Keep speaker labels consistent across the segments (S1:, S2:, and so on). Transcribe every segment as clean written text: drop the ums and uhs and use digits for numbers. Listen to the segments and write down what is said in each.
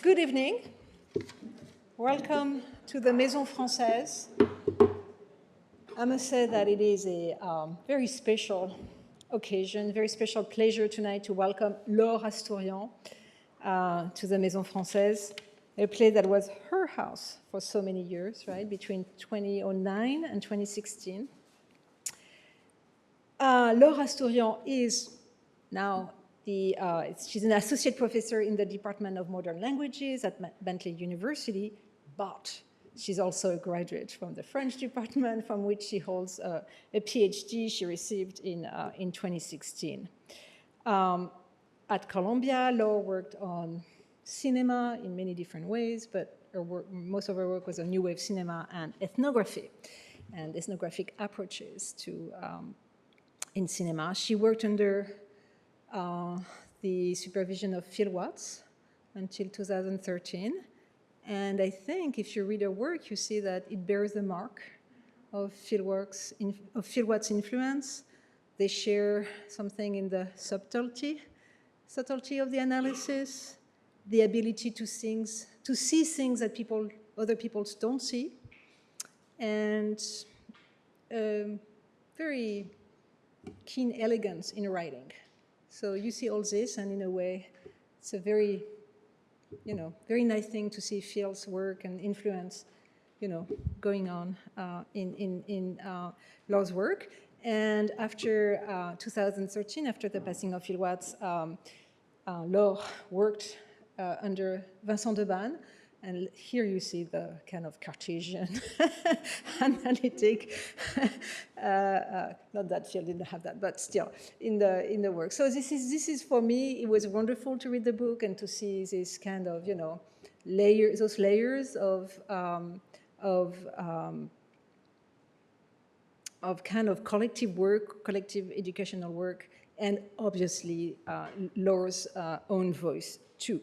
S1: Good evening. Welcome to the Maison Française. I must say that it is a very special occasion, very special pleasure tonight to welcome Laure Astourian to the Maison Française, a place that was her house for so many years, right, between 2009 and 2016. Laure Astourian is now she's an associate professor in the Department of Modern Languages at Bentley University, but she's also a graduate from the French department, from which she holds a Ph.D. she received in 2016. At Columbia, Laure worked on cinema in many different ways, but most of her work was on new wave cinema and ethnography and ethnographic approaches to in cinema. She worked under the supervision of Phil Watts until 2013. And I think if you read her work, you see that it bears the mark of Phil Watts' influence. They share something in the subtlety of the analysis, the ability to see things that other people don't see, and very keen elegance in writing. So you see all this, and in a way, it's a very nice thing to see Phil's work and influence, going on in Laure's work. And after 2013, after the passing of Phil Watts, Laure worked under Vincent Debanne. And here you see the kind of Cartesian analytic, not that Phil didn't have that, but still in the work. So this is for me, it was wonderful to read the book and to see this kind of, those layers of kind of collective work, collective educational work, and obviously Laure's own voice too.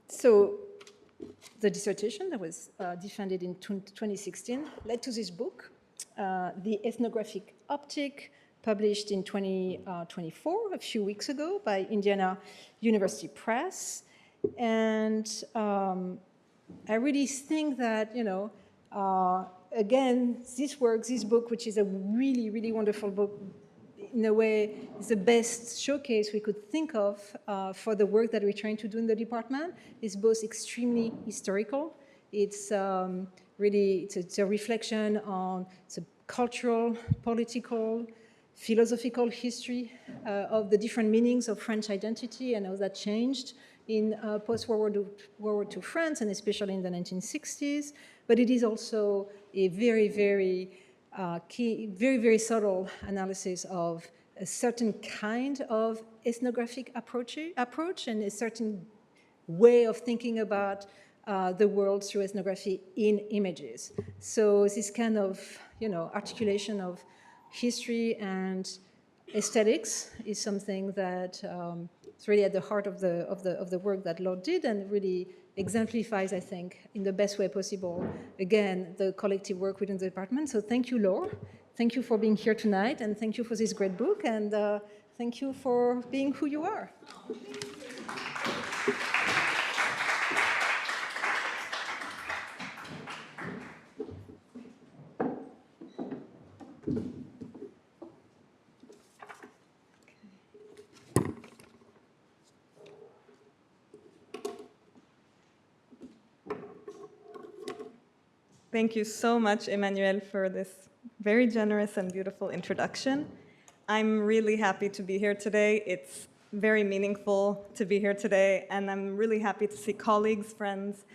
S1: So the dissertation that was defended in 2016 led to this book, The Ethnographic Optic, published in 2024, a few weeks ago, by Indiana University Press. And I really think that, again, this book, which is a really, really wonderful book, in a way, is the best showcase we could think of for the work that we're trying to do in the department. It's both extremely historical. It's really, it's a reflection on the cultural, political, philosophical history of the different meanings of French identity and how that changed in post-World War II France, and especially in the 1960s. But it is also a very, very key, very, very subtle analysis of a certain kind of ethnographic approach and a certain way of thinking about the world through ethnography in images. So this kind of, articulation of history and aesthetics is something that is really at the heart of the work that Laure did, and really exemplifies, I think, in the best way possible, again, the collective work within the department. So thank you, Laure. Thank you for being here tonight, and thank you for this great book, and thank you for being who you are.
S2: Thank you so much, Emmanuel, for this very generous and beautiful introduction. I'm really happy to be here today. It's very meaningful to be here today, and I'm really happy to see colleagues, friends,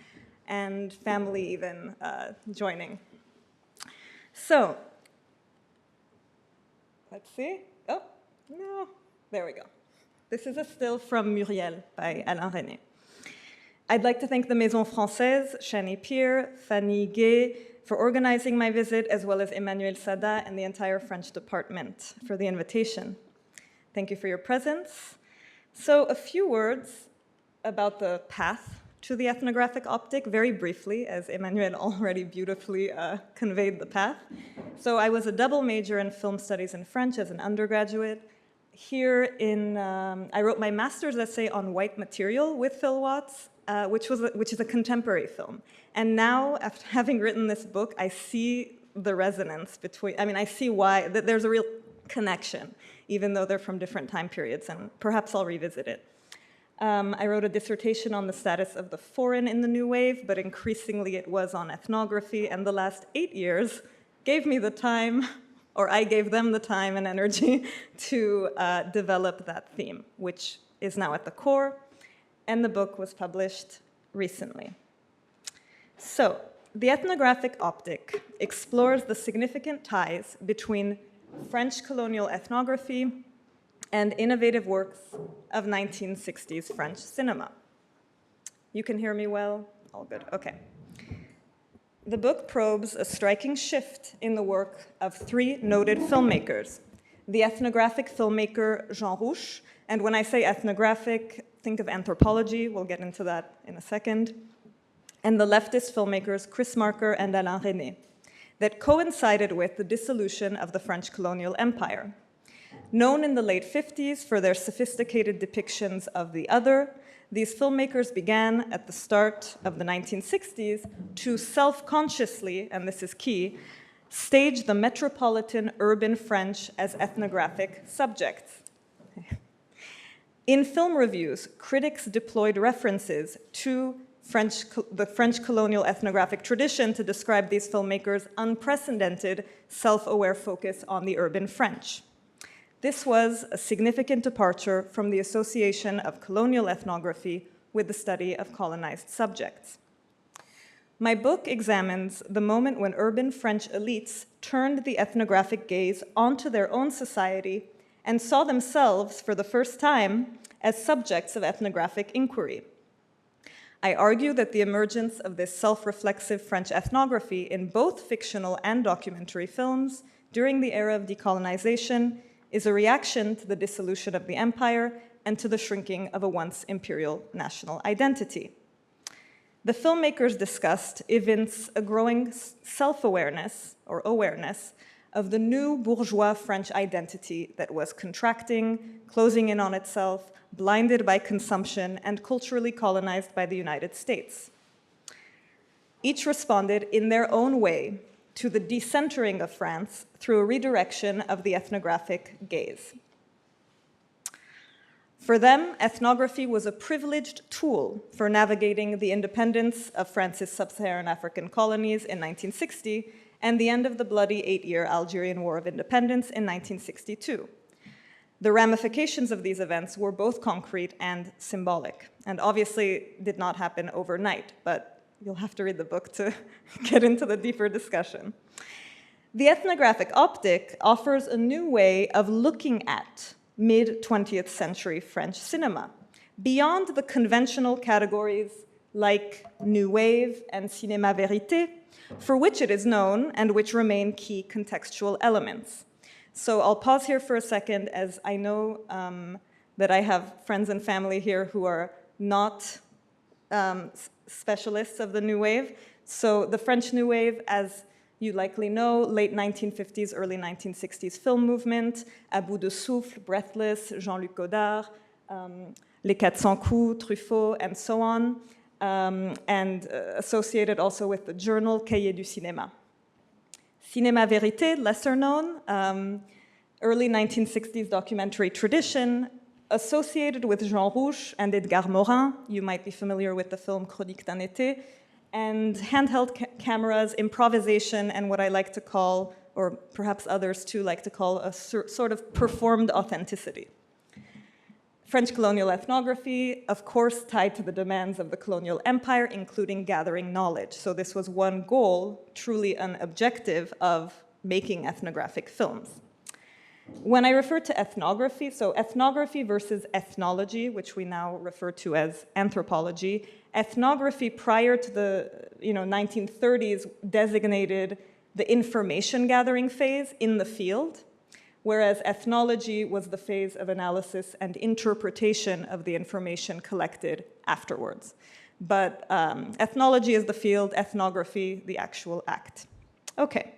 S2: and family even joining. So, let's see. Oh, no, there we go. This is a still from Muriel by Alain Resnais. I'd like to thank the Maison Française, Shani Pierre, Fanny Gay, for organizing my visit, as well as Emmanuel Sada and the entire French department for the invitation. Thank you for your presence. So a few words about the path to the ethnographic optic, very briefly, as Emmanuel already beautifully conveyed the path. So I was a double major in film studies and French as an undergraduate. here I wrote my master's essay on white material with Phil Watts, which is a contemporary film. And now, after having written this book, I see the resonance between, I see why, that there's a real connection, even though they're from different time periods, and perhaps I'll revisit it. I wrote a dissertation on the status of the foreign in the New Wave, but increasingly it was on ethnography, and the last 8 years gave me the time, or I gave them the time and energy to develop that theme, which is now at the core, and the book was published recently. So, the Ethnographic Optic explores the significant ties between French colonial ethnography and innovative works of 1960s French cinema. You can hear me well? All good, okay. The book probes a striking shift in the work of 3 noted filmmakers: the ethnographic filmmaker Jean Rouch, and when I say ethnographic, think of anthropology, we'll get into that in a second, and the leftist filmmakers Chris Marker and Alain Resnais, that coincided with the dissolution of the French colonial empire. Known in the late 50s for their sophisticated depictions of the other, these filmmakers began at the start of the 1960s to self-consciously, and this is key, stage the metropolitan urban French as ethnographic subjects. In film reviews, critics deployed references to the French colonial ethnographic tradition to describe these filmmakers' unprecedented self-aware focus on the urban French. This was a significant departure from the association of colonial ethnography with the study of colonized subjects. My book examines the moment when urban French elites turned the ethnographic gaze onto their own society and saw themselves, for the first time, as subjects of ethnographic inquiry. I argue that the emergence of this self-reflexive French ethnography in both fictional and documentary films during the era of decolonization is a reaction to the dissolution of the empire and to the shrinking of a once imperial national identity. The filmmakers discussed evince a growing self-awareness or awareness of the new bourgeois French identity that was contracting, closing in on itself, blinded by consumption, and culturally colonized by the United States. Each responded in their own way to the decentering of France through a redirection of the ethnographic gaze. For them, ethnography was a privileged tool for navigating the independence of France's sub-Saharan African colonies in 1960 and the end of the bloody 8-year Algerian War of Independence in 1962. The ramifications of these events were both concrete and symbolic, and obviously did not happen overnight, but you'll have to read the book to get into the deeper discussion. The Ethnographic Optic offers a new way of looking at mid-20th century French cinema, beyond the conventional categories like New Wave and Cinéma Vérité, for which it is known and which remain key contextual elements. So I'll pause here for a second, as I know that I have friends and family here who are not specialists of the New Wave. So the French New Wave, as you likely know, late 1950s, early 1960s film movement, À bout de souffle, Breathless, Jean-Luc Godard, Les 400 coups, Truffaut, and so on, and associated also with the journal Cahiers du Cinéma. Cinéma Vérité, lesser known, early 1960s documentary tradition, associated with Jean Rouch and Edgar Morin. You might be familiar with the film Chronique d'un été, and handheld cameras, improvisation, and what I like to call, or perhaps others too like to call, a sort of performed authenticity. French colonial ethnography, of course, tied to the demands of the colonial empire, including gathering knowledge. So this was one goal, truly an objective of making ethnographic films. When I refer to ethnography, so ethnography versus ethnology, which we now refer to as anthropology, ethnography prior to the 1930s designated the information gathering phase in the field, whereas ethnology was the phase of analysis and interpretation of the information collected afterwards. But ethnology is the field, ethnography, the actual act. Okay,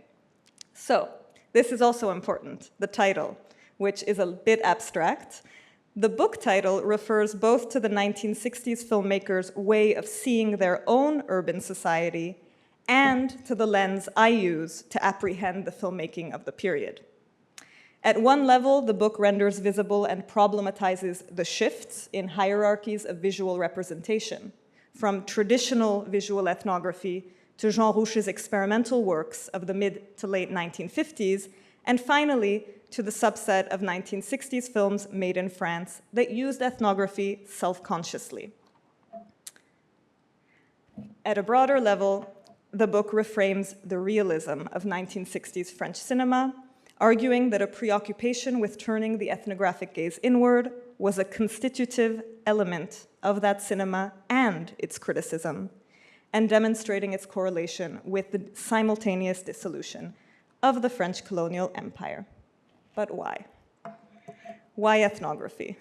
S2: so this is also important, the title. which is a bit abstract, the book title refers both to the 1960s filmmakers' way of seeing their own urban society and to the lens I use to apprehend the filmmaking of the period. At one level, the book renders visible and problematizes the shifts in hierarchies of visual representation, from traditional visual ethnography to Jean Rouch's experimental works of the mid to late 1950s, and finally to the subset of 1960s films made in France that used ethnography self-consciously. At a broader level, the book reframes the realism of 1960s French cinema, arguing that a preoccupation with turning the ethnographic gaze inward was a constitutive element of that cinema and its criticism, and demonstrating its correlation with the simultaneous dissolution of the French colonial empire. But why? Why ethnography?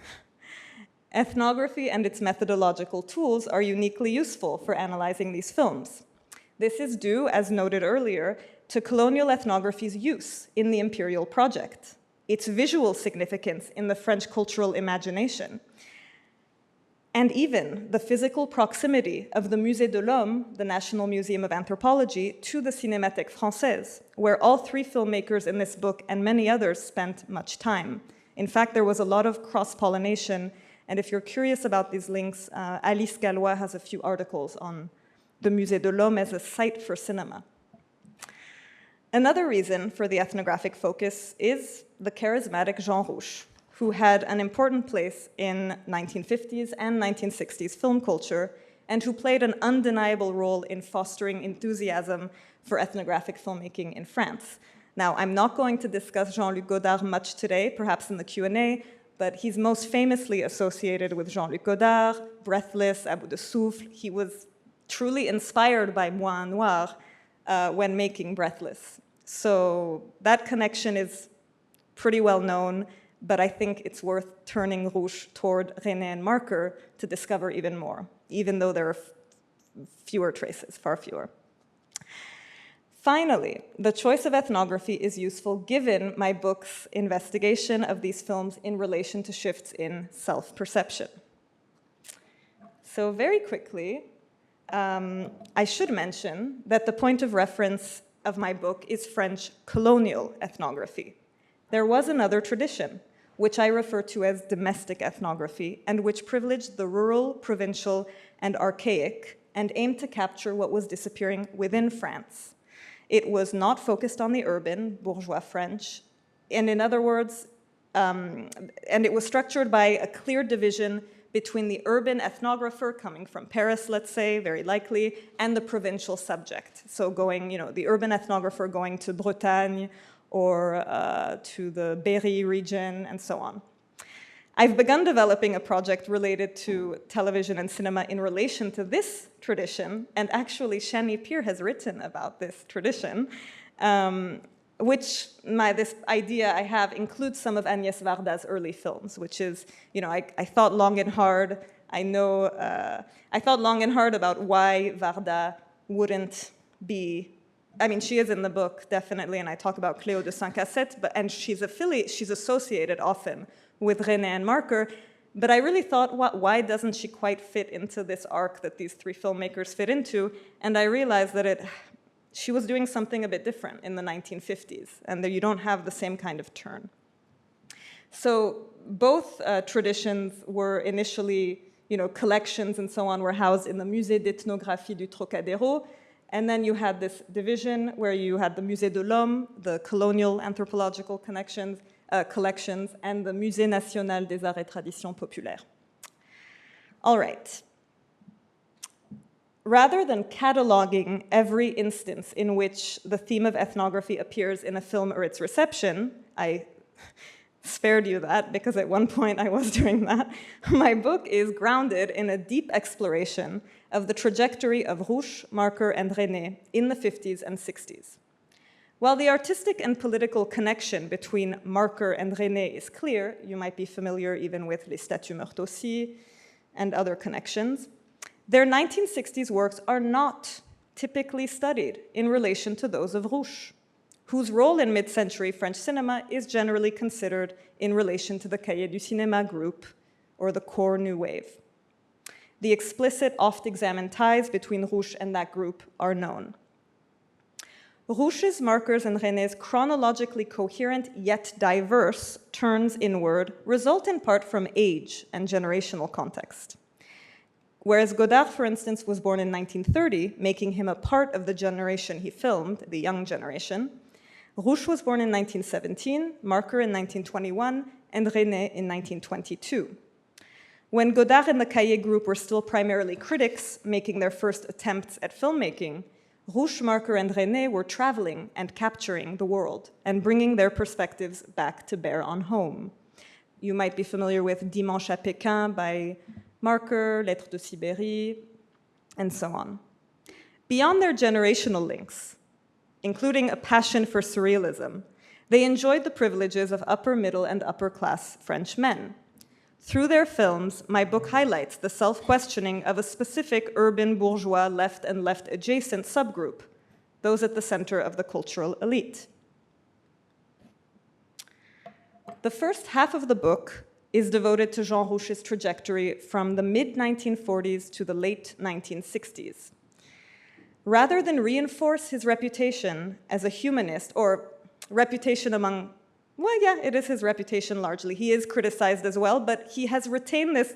S2: Ethnography and its methodological tools are uniquely useful for analyzing these films. This is due, as noted earlier, to colonial ethnography's use in the imperial project, its visual significance in the French cultural imagination, and even the physical proximity of the Musée de l'Homme, the National Museum of Anthropology, to the Cinémathèque Française, where all three filmmakers in this book and many others spent much time. In fact, there was a lot of cross-pollination, and if you're curious about these links, Alice Gallois has a few articles on the Musée de l'Homme as a site for cinema. Another reason for the ethnographic focus is the charismatic Jean Rouch, who had an important place in 1950s and 1960s film culture, and who played an undeniable role in fostering enthusiasm for ethnographic filmmaking in France. Now, I'm not going to discuss Jean-Luc Godard much today, perhaps in the Q&A, but he's most famously associated with Jean-Luc Godard, Breathless, À bout de souffle. He was truly inspired by Moi Noir when making Breathless. So that connection is pretty well known, but I think it's worth turning Rouch toward Resnais and Marker to discover even more, even though there are fewer traces, far fewer. Finally, the choice of ethnography is useful given my book's investigation of these films in relation to shifts in self-perception. So very quickly, I should mention that the point of reference of my book is French colonial ethnography. There was another tradition, which I refer to as domestic ethnography, and which privileged the rural, provincial, and archaic, and aimed to capture what was disappearing within France. It was not focused on the urban, bourgeois French, and in other words, and it was structured by a clear division between the urban ethnographer coming from Paris, let's say, very likely, and the provincial subject. So going, the urban ethnographer going to Bretagne or to the Berry region and so on. I've begun developing a project related to television and cinema in relation to this tradition, and actually Shani Peer has written about this tradition, which this idea I have includes some of Agnès Varda's early films, which is, I thought long and hard. I thought long and hard about why Varda wouldn't be, she is in the book, definitely, and I talk about Cléo de Saint-Cassette, and she's associated often with Resnais and Marker, but I really thought, why doesn't she quite fit into this arc that these three filmmakers fit into? And I realized that she was doing something a bit different in the 1950s, and that you don't have the same kind of turn. So both traditions were initially, collections and so on were housed in the Musée d'Ethnographie du Trocadéro, and then you had this division where you had the Musée de l'Homme, the colonial anthropological collections, and the Musée National des Arts et Traditions Populaires. All right. Rather than cataloging every instance in which the theme of ethnography appears in a film or its reception, I spared you that because at one point I was doing that, my book is grounded in a deep exploration of the trajectory of Rouch, Marker, and Resnais in the 50s and 60s. While the artistic and political connection between Marker and Resnais is clear, you might be familiar even with Les Statues Meurent aussi and other connections, their 1960s works are not typically studied in relation to those of Rouch. whose role in mid-century French cinema is generally considered in relation to the Cahiers du Cinéma group, or the core New Wave. The explicit, oft-examined ties between Rouch and that group are known. Rouch's, Marker's, and Resnais's chronologically coherent yet diverse turns inward result in part from age and generational context. Whereas Godard, for instance, was born in 1930, making him a part of the generation he filmed, the young generation, Rouch was born in 1917, Marker in 1921, and Resnais in 1922. When Godard and the Cahiers group were still primarily critics, making their first attempts at filmmaking, Rouch, Marker, and Resnais were traveling and capturing the world and bringing their perspectives back to bear on home. You might be familiar with Dimanche à Pékin by Marker, Lettres de Sibérie, and so on. Beyond their generational links, including a passion for surrealism, they enjoyed the privileges of upper middle and upper class French men. Through their films, my book highlights the self-questioning of a specific urban bourgeois left and left adjacent subgroup, those at the center of the cultural elite. The first half of the book is devoted to Jean Rouch's trajectory from the mid-1940s to the late 1960s. Rather than reinforce his reputation as a humanist, or reputation among, well, yeah, it is his reputation largely. He is criticized as well, but he has retained this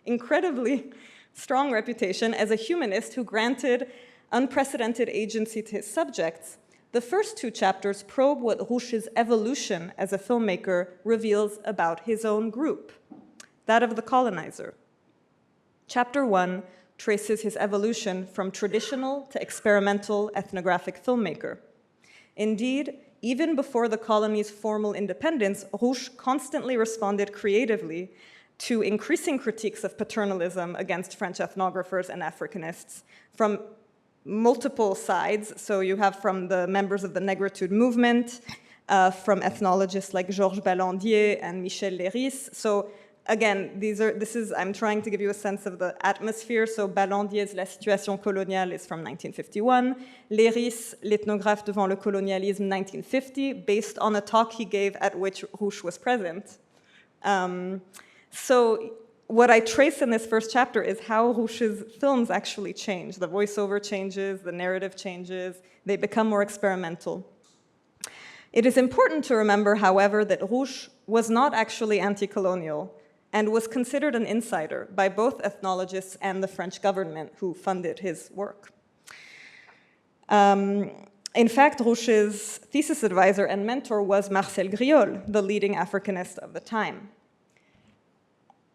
S2: incredibly strong reputation as a humanist who granted unprecedented agency to his subjects. The first two chapters probe what Rouch's evolution as a filmmaker reveals about his own group, that of the colonizer. Chapter 1 traces his evolution from traditional to experimental ethnographic filmmaker. Indeed, even before the colony's formal independence, Rouch constantly responded creatively to increasing critiques of paternalism against French ethnographers and Africanists from multiple sides. So you have from the members of the Negritude movement, from ethnologists like Georges Ballandier and Michel Léris. So again, I'm trying to give you a sense of the atmosphere. So Ballandier's La situation coloniale is from 1951. Léris, L'ethnographe devant le colonialisme, 1950, based on a talk he gave at which Rouch was present. So what I trace in this first chapter is how Rouch's films actually change. The voiceover changes, the narrative changes, they become more experimental. It is important to remember, however, that Rouch was not actually anti-colonial and was considered an insider by both ethnologists and the French government who funded his work. In fact, Rouch's thesis advisor and mentor was Marcel Griol, the leading Africanist of the time.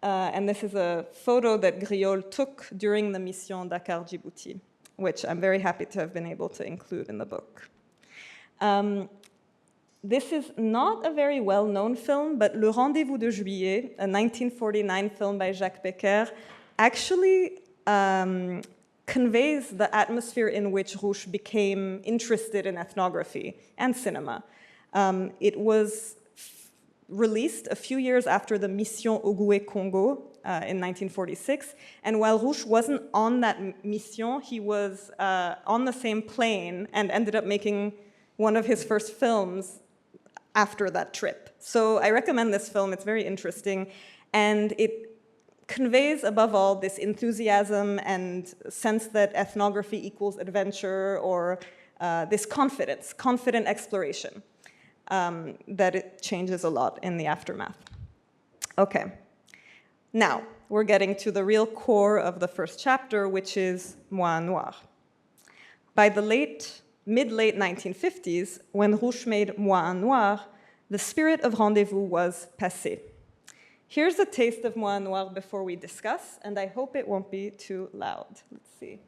S2: And this is a photo that Griol took during the Mission Dakar-Djibouti, which I'm very happy to have been able to include in the book. This is not a very well-known film, but Le Rendez-vous de Juillet, a 1949 film by Jacques Becker, actually conveys the atmosphere in which Rouch became interested in ethnography and cinema. It was released a few years after the Mission Ogooué Congo in 1946, and while Rouch wasn't on that mission, he was on the same plane and ended up making one of his first films after that trip. So I recommend this film, it's very interesting, and it conveys above all this enthusiasm and sense that ethnography equals adventure, or this confident exploration. That it changes a lot in the aftermath. Okay, now we're getting to the real core of the first chapter, which is Noir. By the mid-late 1950s, when Rouch made Noir, the spirit of rendezvous was passé. Here's a taste of Noir before we discuss, and I hope it won't be too loud. Let's see.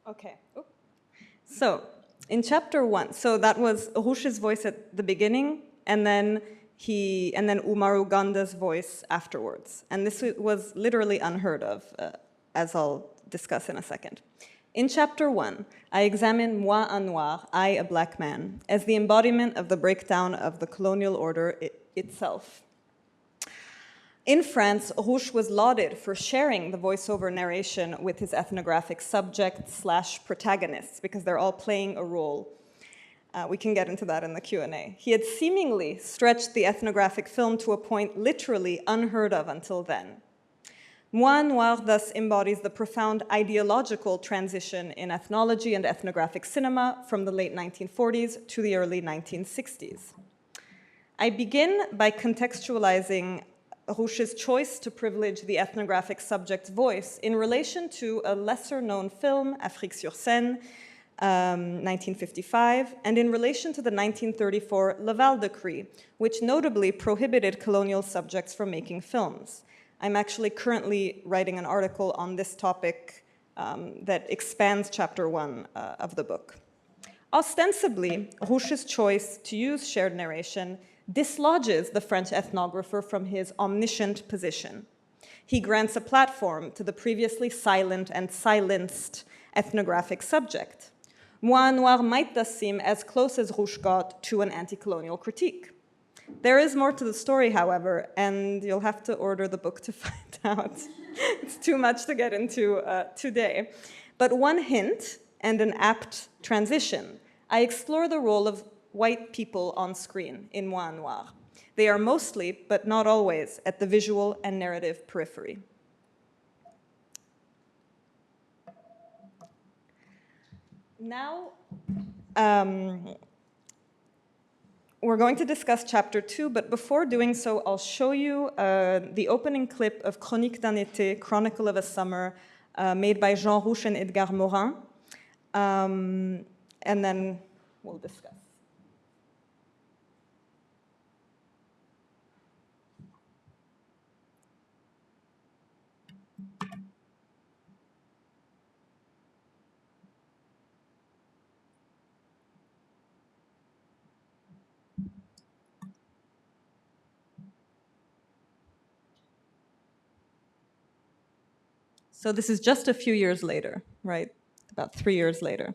S2: Okay. Oop. So, in chapter 1, so that was Rouch's voice at the beginning, and then Umaru Ganda's voice afterwards. And this was literally unheard of, as I'll discuss in a second. In chapter 1, I examine moi un noir, I a black man, as the embodiment of the breakdown of the colonial order itself. In France, Rouch was lauded for sharing the voiceover narration with his ethnographic subjects/protagonists, because they're all playing a role. We can get into that in the Q&A. He had seemingly stretched the ethnographic film to a point literally unheard of until then. Moi Noir thus embodies the profound ideological transition in ethnology and ethnographic cinema from the late 1940s to the early 1960s. I begin by contextualizing Rouch's choice to privilege the ethnographic subject's voice in relation to a lesser-known film, Afrique sur scène, 1955, and in relation to the 1934 Laval Decree, which notably prohibited colonial subjects from making films. I'm actually currently writing an article on this topic that expands chapter 1 of the book. Ostensibly, Rouch's choice to use shared narration dislodges the French ethnographer from his omniscient position. He grants a platform to the previously silent and silenced ethnographic subject. Moi Noir might thus seem as close as Rouch got to an anti-colonial critique. There is more to the story, however, and you'll have to order the book to find out. It's too much to get into today. But one hint, and an apt transition, I explore the role of white people on screen in Moi Noir. They are mostly, but not always, at the visual and narrative periphery. Now, we're going to discuss chapter 2, but before doing so, I'll show you the opening clip of Chronique d'un été, Chronicle of a Summer, made by Jean Rouch and Edgar Morin, and then we'll discuss. So this is just a few years later, right? About 3 years later.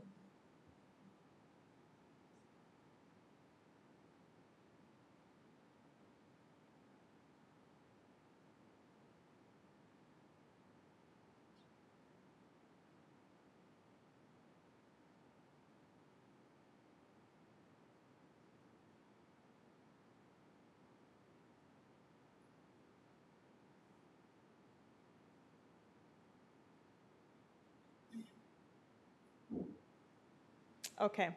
S2: Okay,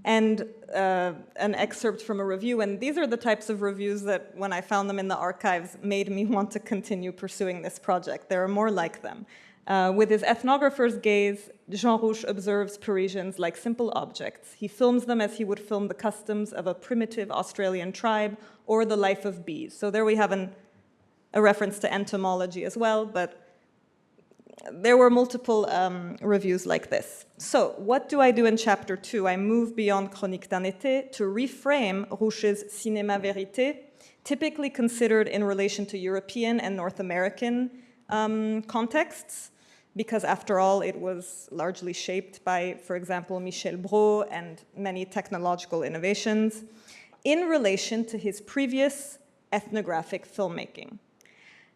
S2: and an excerpt from a review, and these are the types of reviews that, when I found them in the archives, made me want to continue pursuing this project. There are more like them. With his ethnographer's gaze, Jean Rouch observes Parisians like simple objects. He films them as he would film the customs of a primitive Australian tribe or the life of bees. So there we have a reference to entomology as well, but there were multiple reviews like this. So what do I do in chapter 2? I move beyond Chronique d'un été to reframe Rouch's cinéma vérité, typically considered in relation to European and North American contexts, because after all, it was largely shaped by, for example, Michel Brault and many technological innovations, in relation to his previous ethnographic filmmaking.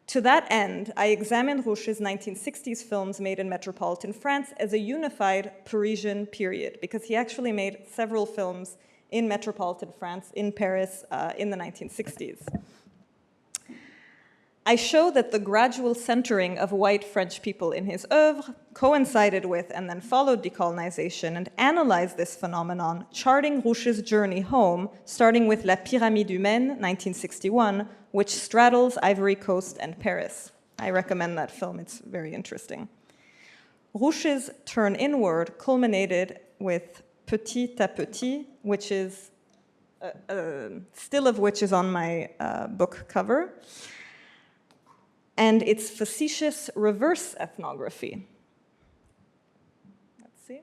S2: To that end, I examined Rouch's 1960s films made in metropolitan France as a unified Parisian period, because he actually made several films in metropolitan France, in Paris, in the 1960s. I show that the gradual centering of white French people in his oeuvre coincided with and then followed decolonization, and analyzed this phenomenon, charting Rouch's journey home, starting with La Pyramide Humaine, 1961, which straddles Ivory Coast and Paris. I recommend that film, it's very interesting. Rouch's turn inward culminated with Petit à Petit, which is, still of which is on my book cover, and its facetious reverse ethnography. Let's see.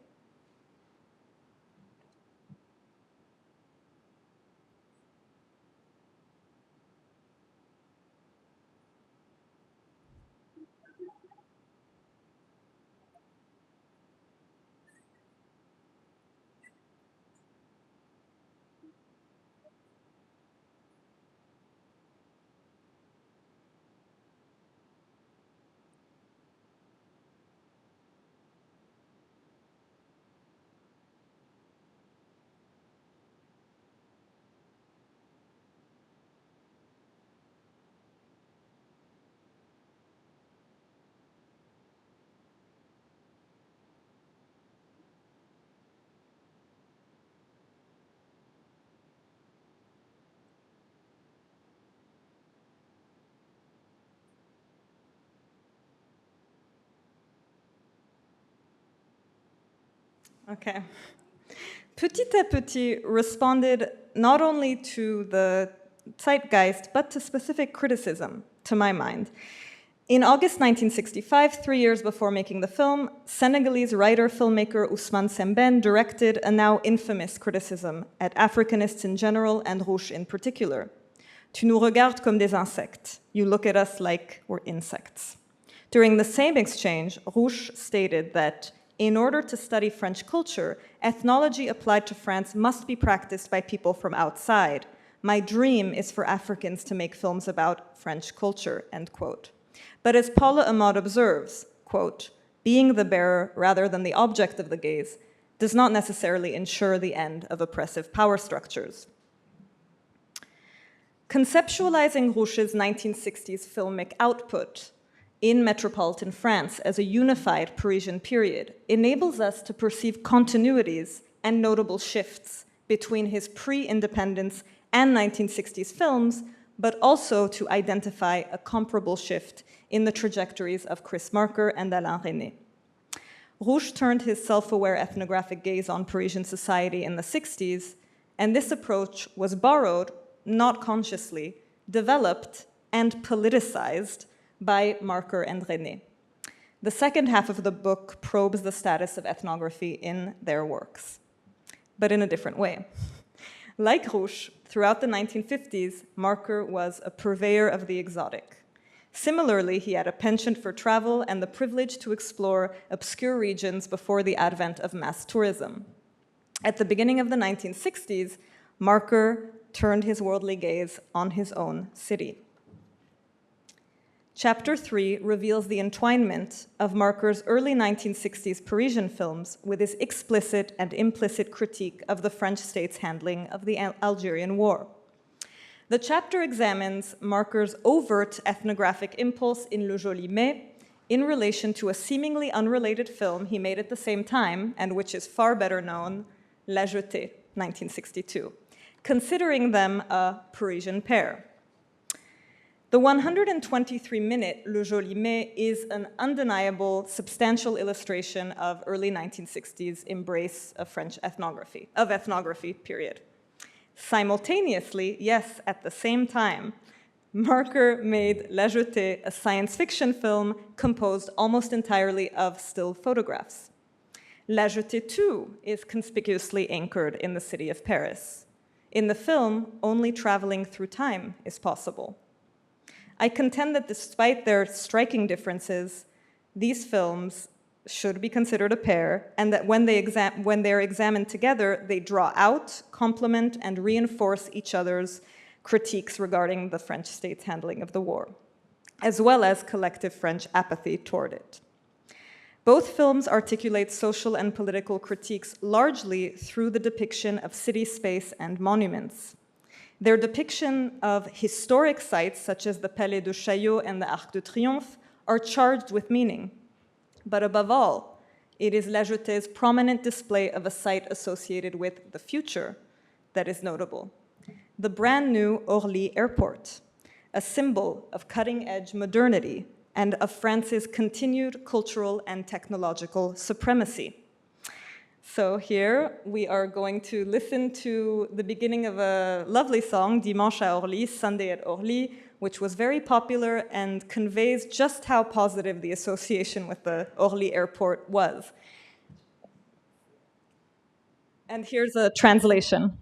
S2: Okay. Petit à petit responded not only to the zeitgeist, but to specific criticism, to my mind. In August 1965, 3 years before making the film, Senegalese writer-filmmaker Ousmane Sembène directed a now infamous criticism at Africanists in general and Rouch in particular. Tu nous regardes comme des insectes. You look at us like we're insects. During the same exchange, Rouch stated that in order to study French culture, ethnology applied to France must be practiced by people from outside. My dream is for Africans to make films about French culture, end quote. But as Paula Amott observes, quote, being the bearer rather than the object of the gaze does not necessarily ensure the end of oppressive power structures. Conceptualizing Rouch's 1960s filmic output in metropolitan France as a unified Parisian period enables us to perceive continuities and notable shifts between his pre-independence and 1960s films, but also to identify a comparable shift in the trajectories of Chris Marker and Alain Resnais. Rouch turned his self-aware ethnographic gaze on Parisian society in the 60s, and this approach was borrowed, not consciously, developed, and politicized by Marker and Resnais. The second half of the book probes the status of ethnography in their works, but in a different way. Like Rouch, throughout the 1950s, Marker was a purveyor of the exotic. Similarly, he had a penchant for travel and the privilege to explore obscure regions before the advent of mass tourism. At the beginning of the 1960s, Marker turned his worldly gaze on his own city. Chapter 3 reveals the entwinement of Marker's early 1960s Parisian films with his explicit and implicit critique of the French state's handling of the Algerian War. The chapter examines Marker's overt ethnographic impulse in Le Joli Mai in relation to a seemingly unrelated film he made at the same time, and which is far better known, La Jetée, 1962, considering them a Parisian pair. The 123-minute Le Joli Mai is an undeniable, substantial illustration of early 1960s embrace of French ethnography, period. Simultaneously, yes, at the same time, Marker made La Jetée a science fiction film composed almost entirely of still photographs. La Jetée, too, is conspicuously anchored in the city of Paris. In the film, only traveling through time is possible. I contend that despite their striking differences, these films should be considered a pair, and that when they're examined together, they draw out, complement, and reinforce each other's critiques regarding the French state's handling of the war, as well as collective French apathy toward it. Both films articulate social and political critiques largely through the depiction of city space and monuments. Their depiction of historic sites, such as the Palais de Chaillot and the Arc de Triomphe, are charged with meaning. But above all, it is La Jetée's prominent display of a site associated with the future that is notable. The brand new Orly Airport, a symbol of cutting-edge modernity and of France's continued cultural and technological supremacy. So here we are going to listen to the beginning of a lovely song, Dimanche à Orly, Sunday at Orly, which was very popular and conveys just how positive the association with the Orly airport was. And here's a translation.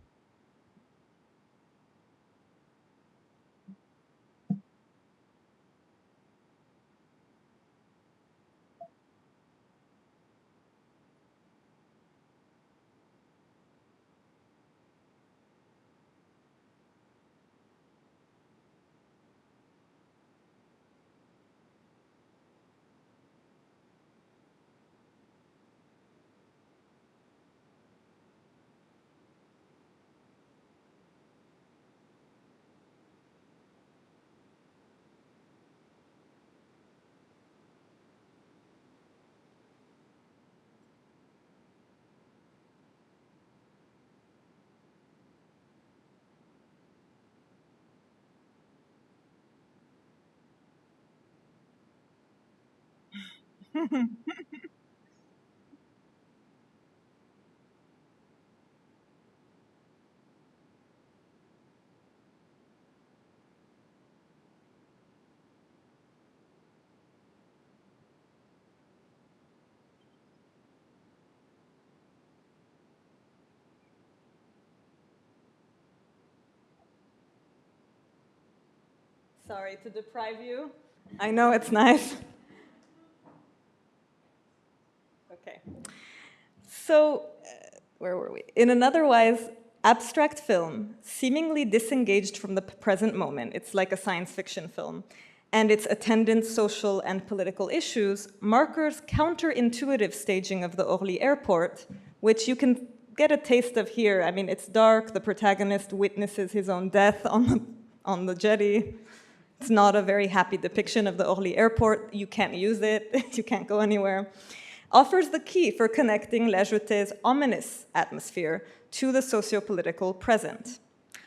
S2: Sorry to deprive you. I know it's nice. Okay. So, where were we? In an otherwise abstract film, seemingly disengaged from the present moment, it's like a science fiction film, and its attendant social and political issues, Marker's counterintuitive staging of the Orly airport, which you can get a taste of here. I mean, it's dark, the protagonist witnesses his own death on the jetty. It's not a very happy depiction of the Orly airport. You can't use it, you can't go anywhere. Offers the key for connecting La Jetée's ominous atmosphere to the socio-political present.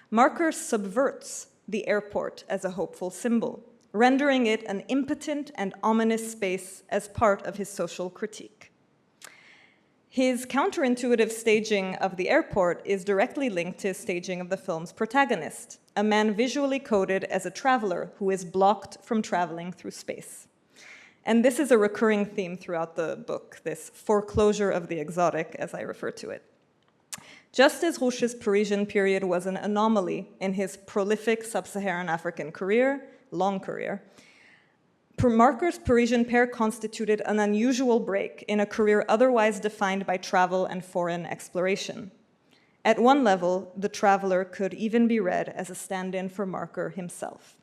S2: Marker subverts the airport as a hopeful symbol, rendering it an impotent and ominous space as part of his social critique. His counterintuitive staging of the airport is directly linked to his staging of the film's protagonist, a man visually coded as a traveler who is blocked from traveling through space. And this is a recurring theme throughout the book, this foreclosure of the exotic, as I refer to it. Just as Rouch's Parisian period was an anomaly in his prolific sub-Saharan African career, long career, Marker's Parisian pair constituted an unusual break in a career otherwise defined by travel and foreign exploration. At one level, the traveler could even be read as a stand-in for Marker himself.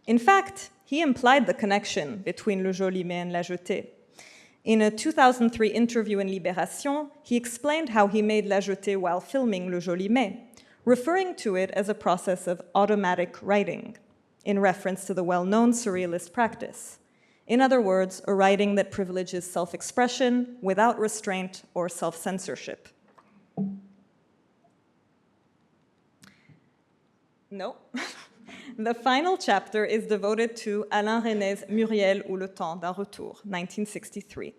S2: In fact, he implied the connection between Le Jolimet and La Jetée. In a 2003 interview in Libération, he explained how he made La Jetée while filming Le Jolimet, referring to it as a process of automatic writing, in reference to the well-known surrealist practice. In other words, a writing that privileges self-expression without restraint or self-censorship. No. The final chapter is devoted to Alain Resnais' Muriel ou le Temps d'un retour, 1963,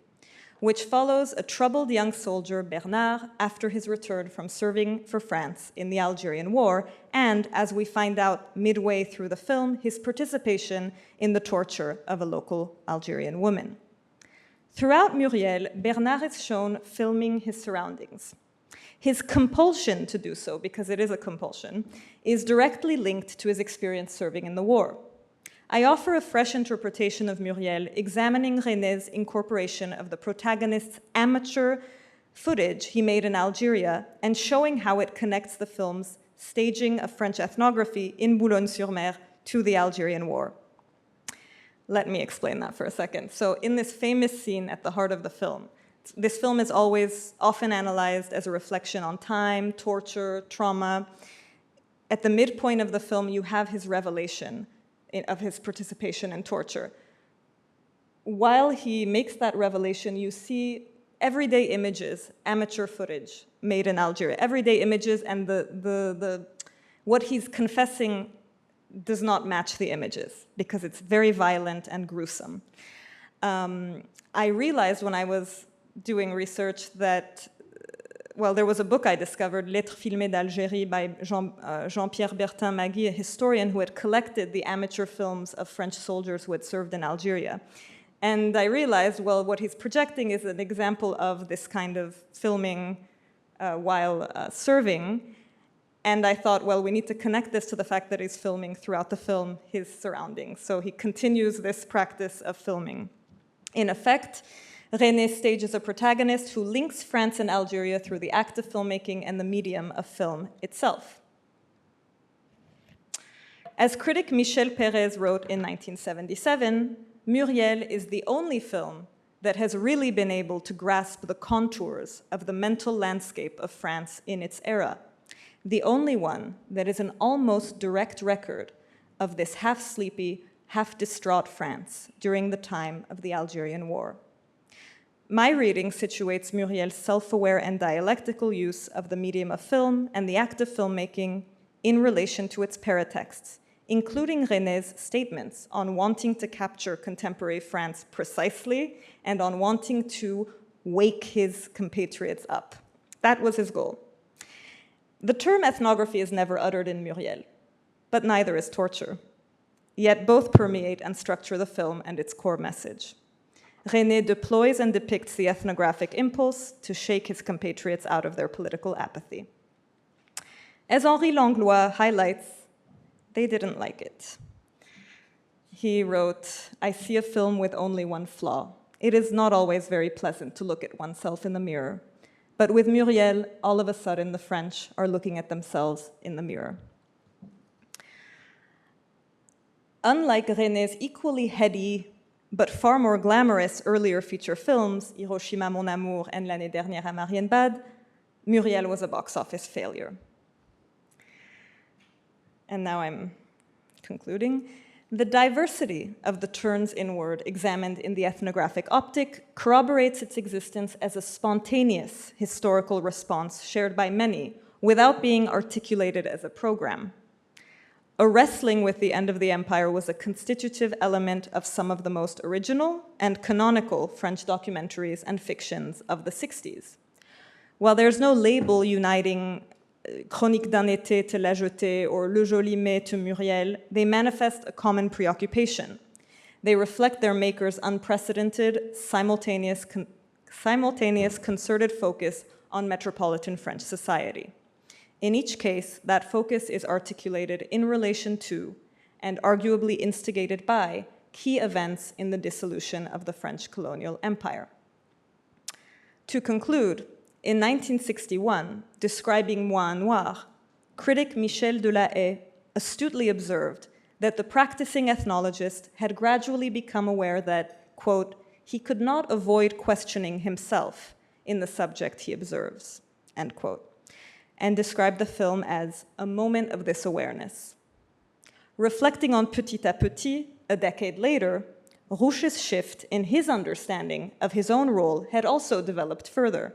S2: which follows a troubled young soldier, Bernard, after his return from serving for France in the Algerian War, and, as we find out midway through the film, his participation in the torture of a local Algerian woman. Throughout Muriel, Bernard is shown filming his surroundings. His compulsion to do so, because it is a compulsion, is directly linked to his experience serving in the war. I offer a fresh interpretation of Muriel, examining Resnais' incorporation of the protagonist's amateur footage he made in Algeria and showing how it connects the film's staging of French ethnography in Boulogne-sur-Mer to the Algerian War. Let me explain that for a second. So in this famous scene at the heart of the film, this film is always often analyzed as a reflection on time, torture, trauma. At the midpoint of the film, you have his revelation of his participation in torture. While he makes that revelation, you see everyday images, amateur footage made in Algeria, everyday images, and what he's confessing does not match the images because it's very violent and gruesome. I realized when I was doing research that, well, there was a book I discovered, Lettres filmées d'Algérie by Jean-Pierre Bertin-Magui, a historian who had collected the amateur films of French soldiers who had served in Algeria. And I realized, well, what he's projecting is an example of this kind of filming while serving. And I thought, well, we need to connect this to the fact that he's filming throughout the film his surroundings. So he continues this practice of filming. In effect, Resnais stages a protagonist who links France and Algeria through the act of filmmaking and the medium of film itself. As critic Michel Pérez wrote in 1977, Muriel is the only film that has really been able to grasp the contours of the mental landscape of France in its era, the only one that is an almost direct record of this half-sleepy, half-distraught France during the time of the Algerian War. My reading situates Muriel's self-aware and dialectical use of the medium of film and the act of filmmaking in relation to its paratexts, including Resnais' statements on wanting to capture contemporary France precisely and on wanting to wake his compatriots up. That was his goal. The term ethnography is never uttered in Muriel, but neither is torture. Yet both permeate and structure the film and its core message. Resnais deploys and depicts the ethnographic impulse to shake his compatriots out of their political apathy. As Henri Langlois highlights, they didn't like it. He wrote, "I see a film with only one flaw. It is not always very pleasant to look at oneself in the mirror. But with Muriel, all of a sudden the French are looking at themselves in the mirror." Unlike Resnais's equally heady but far more glamorous earlier feature films, Hiroshima, Mon Amour, and L'année dernière à Marienbad, Muriel was a box office failure. And now I'm concluding. The diversity of the turns inward examined in the ethnographic optic corroborates its existence as a spontaneous historical response shared by many without being articulated as a program. A wrestling with the end of the empire was a constitutive element of some of the most original and canonical French documentaries and fictions of the 60s. While there's no label uniting Chronique d'un été to La Jetée or Le Joli Mai to Muriel, they manifest a common preoccupation. They reflect their makers' unprecedented, simultaneous concerted focus on metropolitan French society. In each case, that focus is articulated in relation to, and arguably instigated by, key events in the dissolution of the French colonial empire. To conclude, in 1961, describing Moi en Noir, critic Michel de la Haye astutely observed that the practicing ethnologist had gradually become aware that, quote, he could not avoid questioning himself in the subject he observes, end quote, and described the film as a moment of this awareness. Reflecting on Petit à Petit, a decade later, Rouch's shift in his understanding of his own role had also developed further.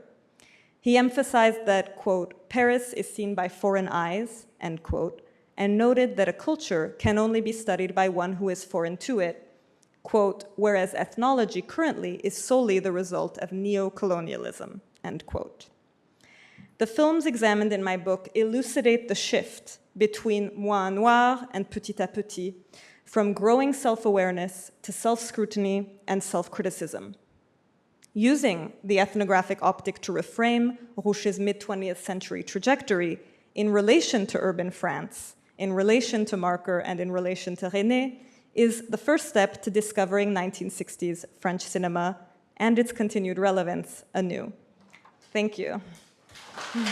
S2: He emphasized that, quote, Paris is seen by foreign eyes, end quote, and noted that a culture can only be studied by one who is foreign to it, quote, whereas ethnology currently is solely the result of neo-colonialism, end quote. The films examined in my book elucidate the shift between Moi en Noir and Petit à Petit, from growing self-awareness to self-scrutiny and self-criticism. Using the ethnographic optic to reframe Rouch's mid-20th century trajectory in relation to urban France, in relation to Marker, and in relation to Resnais, is the first step to discovering 1960s French cinema and its continued relevance anew. Thank you.
S1: Thank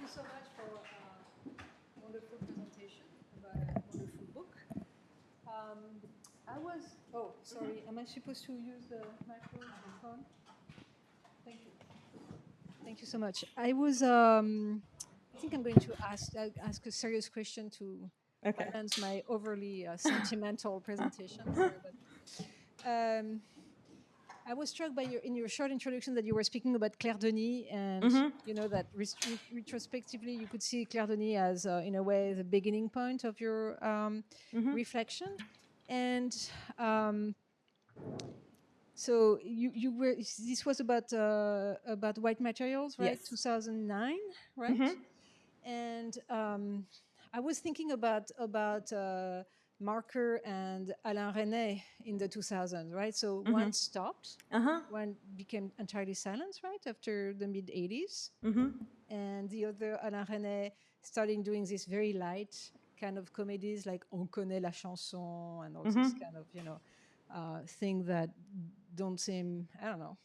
S1: you so much for a wonderful presentation about a wonderful book. Oh, sorry, am I supposed to use the microphone? Thank you. Thank you so much. I think I'm going to ask a serious question to balance my overly sentimental presentation. Sorry, but, I was struck by in your short introduction that you were speaking about Claire Denis, and you know that retrospectively you could see Claire Denis as, in a way, the beginning point of your reflection. And so you were. This was about white materials, right? Yes. 2009, right? And I was thinking about Marker and Alain Resnais in the 2000s, right? So one stopped, one became entirely silent, right, after the mid-80s. And the other, Alain Resnais, started doing this very light kind of comedies like On connaît la chanson and all this kind of, you know, thing that don't seem, I don't know,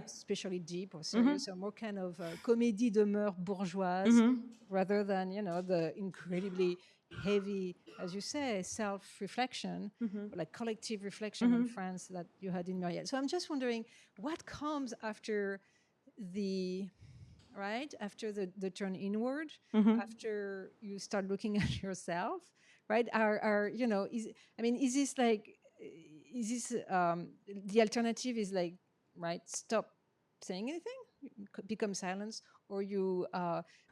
S1: especially deep or serious, or more kind of comédie de mœurs bourgeoise, rather than, you know, the incredibly heavy, as you say, self-reflection, like collective reflection in France that you had in Muriel. So I'm just wondering, what comes after the turn inward, after you start looking at yourself, right? You know, is this like, the alternative is like, right, stop saying anything, become silence, or you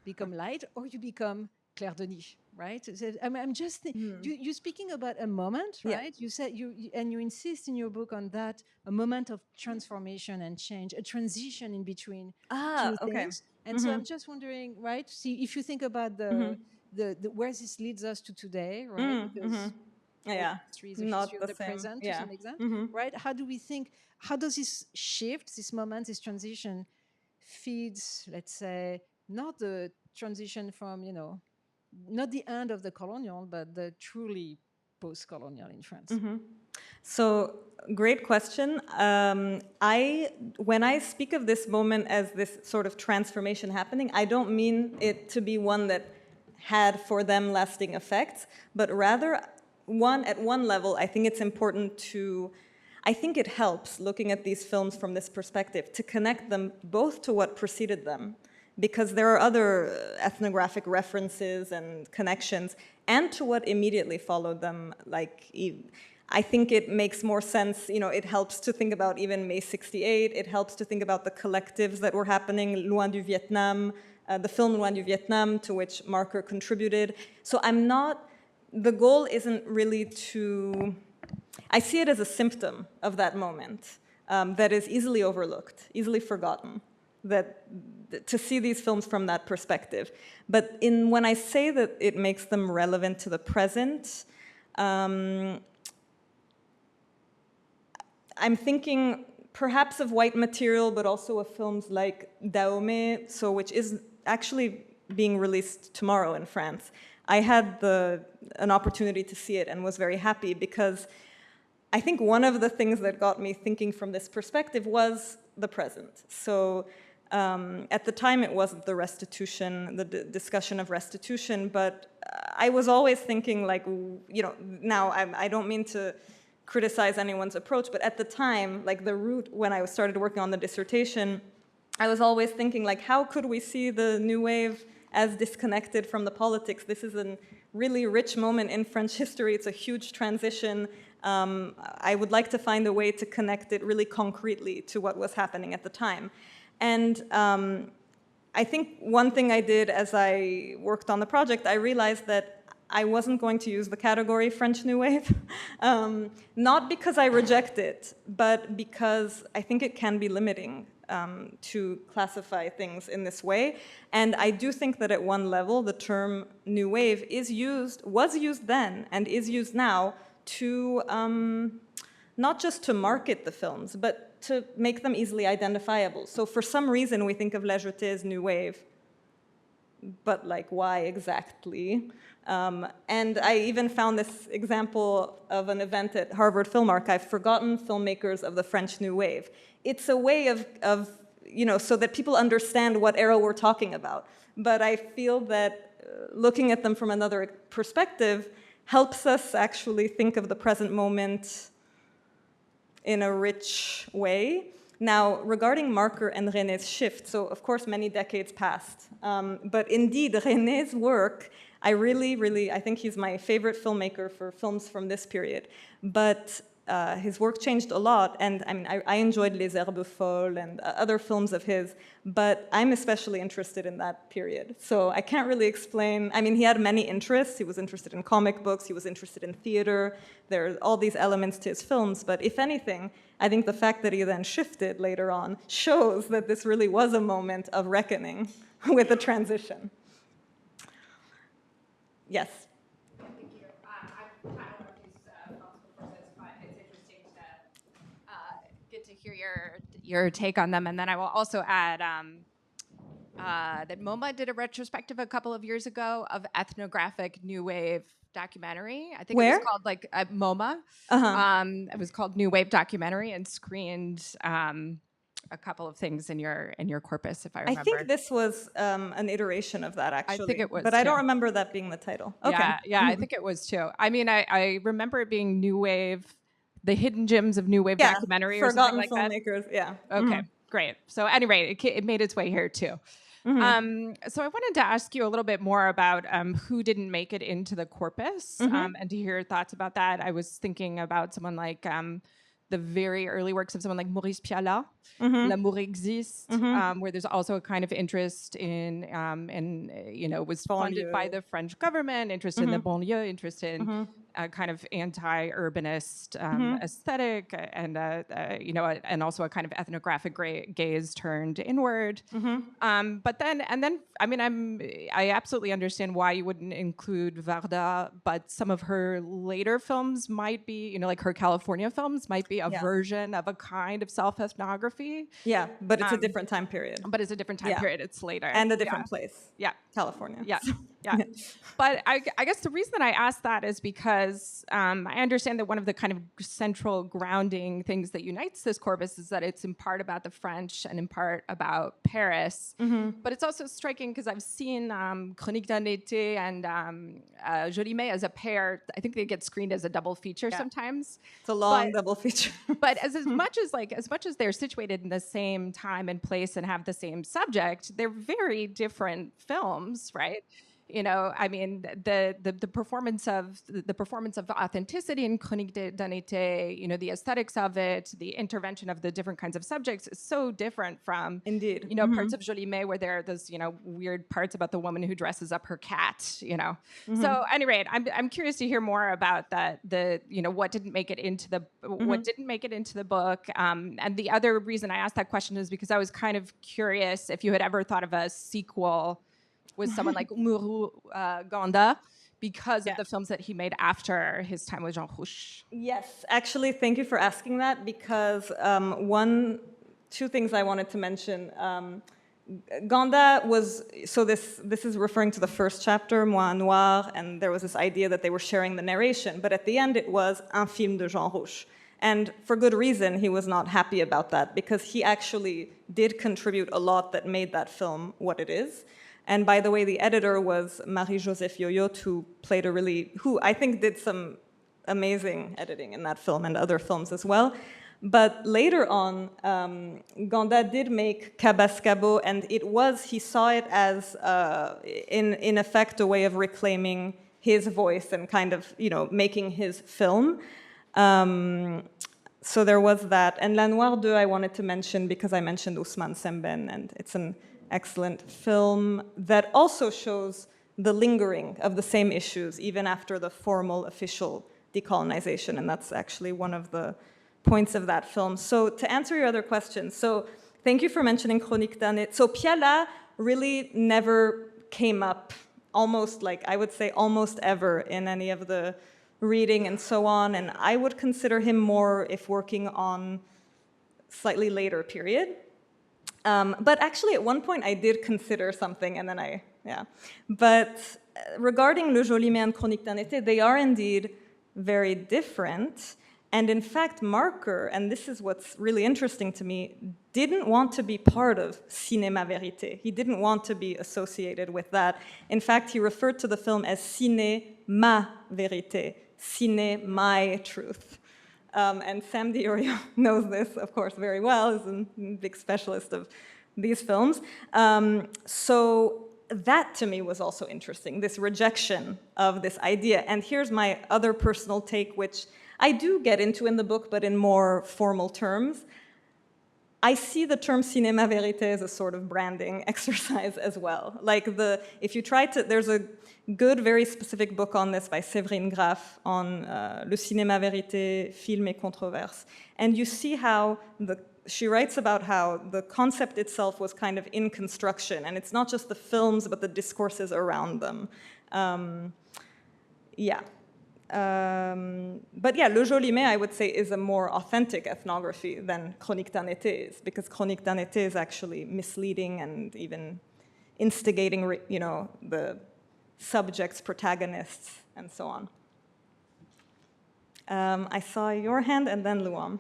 S1: become light, or you become Claire Denis, right? So, I'm just you're speaking about a moment, right? You said you insist in your book on that, a moment of transformation and change, a transition in between two things. And so I'm just wondering, right? See, if you think about the where this leads us to today, right? Because history is a history of the present to some extent, right? How do we think, how does this shift, this moment, this transition feeds, let's say, not the transition from, you know, not the end of the colonial, but the truly post-colonial in France?
S2: So, great question. When I speak of this moment as this sort of transformation happening, I don't mean it to be one that had for them lasting effects, but rather at one level, I think it's important I think it helps looking at these films from this perspective to connect them both to what preceded them, because there are other ethnographic references and connections, and to what immediately followed them. Like, I think it makes more sense, you know, it helps to think about even May 68, it helps to think about the collectives that were happening, Loin du Vietnam, the film Loin du Vietnam, to which Marker contributed. So the goal isn't really I see it as a symptom of that moment that is easily overlooked, easily forgotten, to see these films from that perspective. But when I say that it makes them relevant to the present, I'm thinking perhaps of white material, but also of films like Dahomey, which is actually being released tomorrow in France. I had an opportunity to see it and was very happy, because I think one of the things that got me thinking from this perspective was the present. So at the time, it wasn't the restitution, the discussion of restitution, but I was always thinking, like, you know, now I don't mean to criticize anyone's approach, but at the time, like the route when I started working on the dissertation, I was always thinking, like, how could we see the New Wave as disconnected from the politics? This is a really rich moment in French history. It's a huge transition. I would like to find a way to connect it really concretely to what was happening at the time. And I think one thing I did as I worked on the project, I realized that I wasn't going to use the category French New Wave, not because I reject it, but because I think it can be limiting to classify things in this way. And I do think that at one level, the term New Wave was used then, and is used now to not just to market the films, but to make them easily identifiable. So for some reason, we think of La Jetée as New Wave, but like, why exactly? And I even found this example of an event at Harvard Film Archive, Forgotten Filmmakers of the French New Wave. It's a way of you know, so that people understand what era we're talking about. But I feel that looking at them from another perspective helps us actually think of the present moment in a rich way. Now, regarding Marker and Resnais' shift, so of course many decades passed, but indeed Resnais' work, I think he's my favorite filmmaker for films from this period, but his work changed a lot, and I mean, I enjoyed Les Herbes Folles and other films of his, but I'm especially interested in that period. So I can't really explain. I mean, he had many interests. He was interested in comic books. He was interested in theater. There are all these elements to his films, but if anything, I think the fact that he then shifted later on shows that this really was a moment of reckoning with the transition. Yes?
S3: Thank you. I've had a lot of these courses, but it's interesting to get to hear your take on them. And then I will also add that MoMA did a retrospective a couple of years ago of ethnographic New Wave documentary. I think
S2: Where?
S3: it was called like MoMA. It was called New Wave documentary and screened a couple of things in your corpus, if I remember.
S2: I think this was an iteration of that, actually.
S3: I think it was,
S2: but I don't remember that being the title. Okay.
S3: Yeah, I think it was too. I mean, I remember it being New Wave, the hidden gems of New Wave documentary or something like that.
S2: Forgotten filmmakers, yeah.
S3: Okay, great. So anyway, it made its way here too. So I wanted to ask you a little bit more about who didn't make it into the corpus and to hear your thoughts about that. I was thinking about someone like the very early works of someone like Maurice Pialat, L'amour existe, where there's also a kind of interest in you know, was funded by the French government, interest in the banlieue, interest in a kind of anti-urbanist aesthetic, and and also a kind of ethnographic gaze turned inward. But then, I mean, I absolutely understand why you wouldn't include Varda, but some of her later films might be, like her California films might be a version of a kind of self-ethnography.
S2: Yeah, but it's a different time period.
S3: But it's a different time period. It's later.
S2: And a different place.
S3: Yeah.
S2: California.
S3: Yeah. Yeah. But I guess the reason that I asked that is because I understand that one of the kind of central grounding things that unites this corpus is that it's in part about the French and in part about Paris. But it's also striking because I've seen Chronique d'un été and Jolimet as a pair. I think they get screened as a double feature sometimes.
S2: It's a long double feature.
S3: But as much as they're situated in the same time and place and have the same subject, they're very different films, right? I mean, the performance of authenticity in Chronique d'un été, the aesthetics of it, the intervention of the different kinds of subjects is so different from, parts of Jolimet where there are those, weird parts about the woman who dresses up her cat, So, at any rate, I'm curious to hear more about that. What didn't make it into the book, and the other reason I asked that question is because I was kind of curious if you had ever thought of a sequel with someone like Muru Ganda, because of the films that he made after his time with Jean Rouch.
S2: Yes, actually, thank you for asking that, because two things I wanted to mention. Ganda was, so this is referring to the first chapter, Moi Noir, and there was this idea that they were sharing the narration, but at the end it was un film de Jean Rouch. And for good reason, he was not happy about that, because he actually did contribute a lot that made that film what it is. And by the way, the editor was Marie-Joseph Yoyot, who I think did some amazing editing in that film and other films as well. But later on, Ganda did make Cabascabo, and he saw it as, in effect, a way of reclaiming his voice and kind of, making his film. So there was that. And La Noire 2 I wanted to mention because I mentioned Ousmane Sembène, and it's an excellent film that also shows the lingering of the same issues even after the formal official decolonization, and that's actually one of the points of that film. So to answer your other question, so thank you for mentioning Chronique d'un été. So Piala really never came up, almost ever in any of the reading and so on, and I would consider him more if working on slightly later period. But actually, at one point, I did consider something, and then But regarding Le Jolimet and Chronique d'un été, they are indeed very different. And in fact, Marker, and this is what's really interesting to me, didn't want to be part of Cinéma Vérité. He didn't want to be associated with that. In fact, he referred to the film as Ciné ma vérité, Ciné my truth. And Sam Diorio knows this, of course, very well. He's a big specialist of these films. So that, to me, was also interesting, this rejection of this idea. And here's my other personal take, which I do get into in the book, but in more formal terms. I see the term cinéma vérité as a sort of branding exercise as well. There's a good, very specific book on this by Séverine Graff on le cinéma vérité, film et controverse. And you see how she writes about how the concept itself was kind of in construction, and it's not just the films, but the discourses around them. But Le Jolimet, I would say, is a more authentic ethnography than Chronique d'un été is, because Chronique d'un été is actually misleading and even instigating, the subjects, protagonists, and so on. I saw your hand, and then Luam.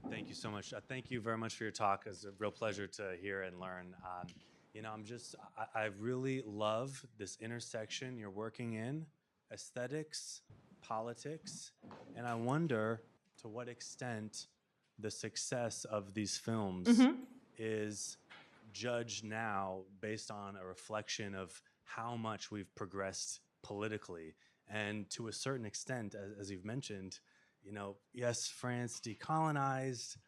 S4: Thank you so much. Thank you very much for your talk. It's a real pleasure to hear and learn. I really love this intersection you're working in, aesthetics, politics, and I wonder to what extent the success of these films is judged now based on a reflection of how much we've progressed politically. And to a certain extent, as you've mentioned, yes, France decolonized,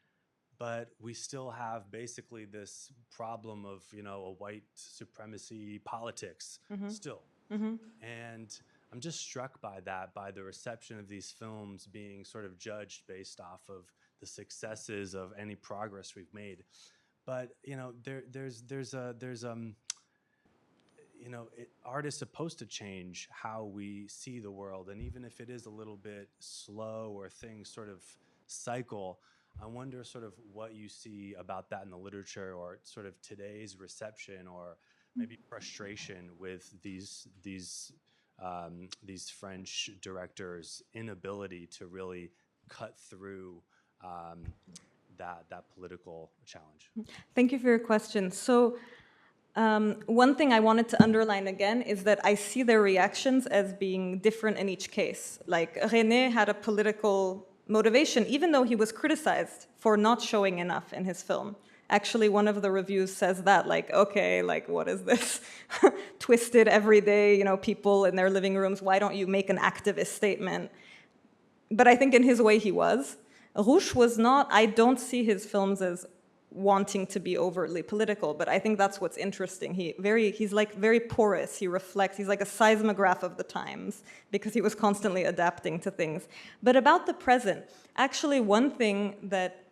S4: but we still have basically this problem of, you know, a white supremacy politics still. And I'm just struck by that, by the reception of these films being sort of judged based off of the successes of any progress we've made. But, you know, you know, art is supposed to change how we see the world. And even if it is a little bit slow or things sort of cycle, I wonder sort of what you see about that in the literature, or sort of today's reception, or maybe frustration with these French directors' inability to really cut through that political challenge.
S2: Thank you for your question. So one thing I wanted to underline again is that I see their reactions as being different in each case. Like Resnais had a political motivation, even though he was criticized for not showing enough in his film. Actually, one of the reviews says that, like, okay, like, what is this? Twisted every day, you know, people in their living rooms, why don't you make an activist statement? But I think in his way he was. Rouch was not, I don't see his films as wanting to be overtly political, but I think that's what's interesting. He's like very porous, he reflects, he's like a seismograph of the times, because he was constantly adapting to things. But about the present, actually one thing that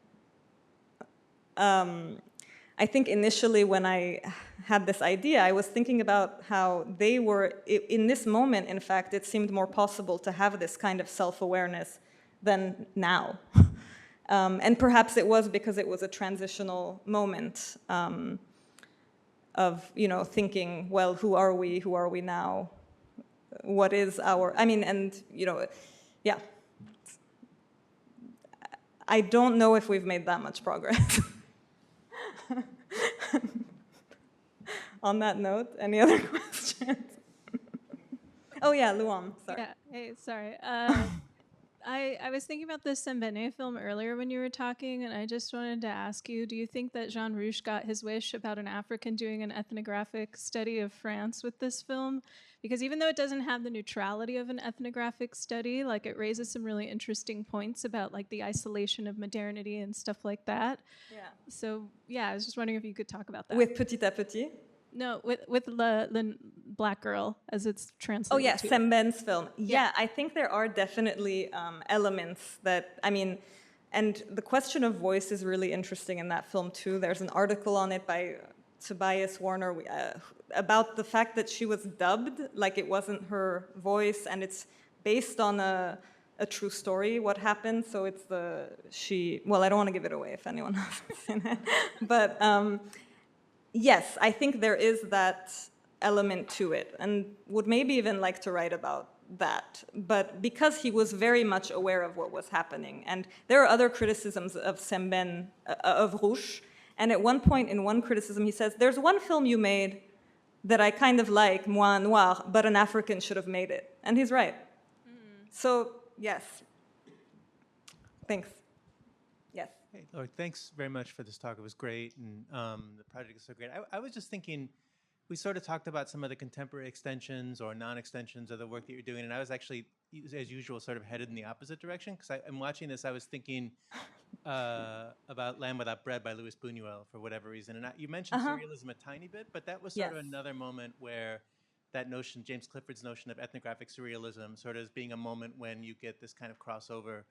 S2: I think initially when I had this idea, I was thinking about how they were, in this moment, in fact, it seemed more possible to have this kind of self-awareness than now. And perhaps it was because it was a transitional moment of, you know, thinking, well, who are we now? What is our, I mean, and, you know, yeah. I don't know if we've made that much progress. On that note, any other questions? Oh yeah, Luan, sorry.
S5: Yeah, hey, sorry. I was thinking about the Sembene film earlier when you were talking, and I just wanted to ask you, do you think that Jean Rouch got his wish about an African doing an ethnographic study of France with this film? Because even though it doesn't have the neutrality of an ethnographic study, like, it raises some really interesting points about, like, the isolation of modernity and stuff like that. Yeah. So yeah, I was just wondering if you could talk about that.
S2: With Petit à Petit?
S5: No, with the Black Girl, as it's translated.
S2: Oh yeah, Semben's film. Yeah, I think there are definitely elements that, I mean, and the question of voice is really interesting in that film too. There's an article on it by Tobias Warner about the fact that she was dubbed, like it wasn't her voice, and it's based on a true story, what happened. So it's well, I don't want to give it away if anyone has seen it, but yes, I think there is that element to it, and would maybe even like to write about that. But because he was very much aware of what was happening, and there are other criticisms of Semben, of Rouch, and at one point in one criticism he says, there's one film you made that I kind of like, Moi Noir, but an African should have made it. And he's right. So, yes. Thanks. Yes.
S6: Hey, Laure, thanks very much for this talk. It was great, and the project is so great. I was just thinking, we sort of talked about some of the contemporary extensions or non-extensions of the work that you're doing, and I was actually, as usual, sort of headed in the opposite direction, because I'm watching this, I was thinking about Land Without Bread by Luis Buñuel, for whatever reason. And you mentioned surrealism a tiny bit, but that was sort of another moment where that notion, James Clifford's notion of ethnographic surrealism, sort of as being a moment when you get this kind of crossover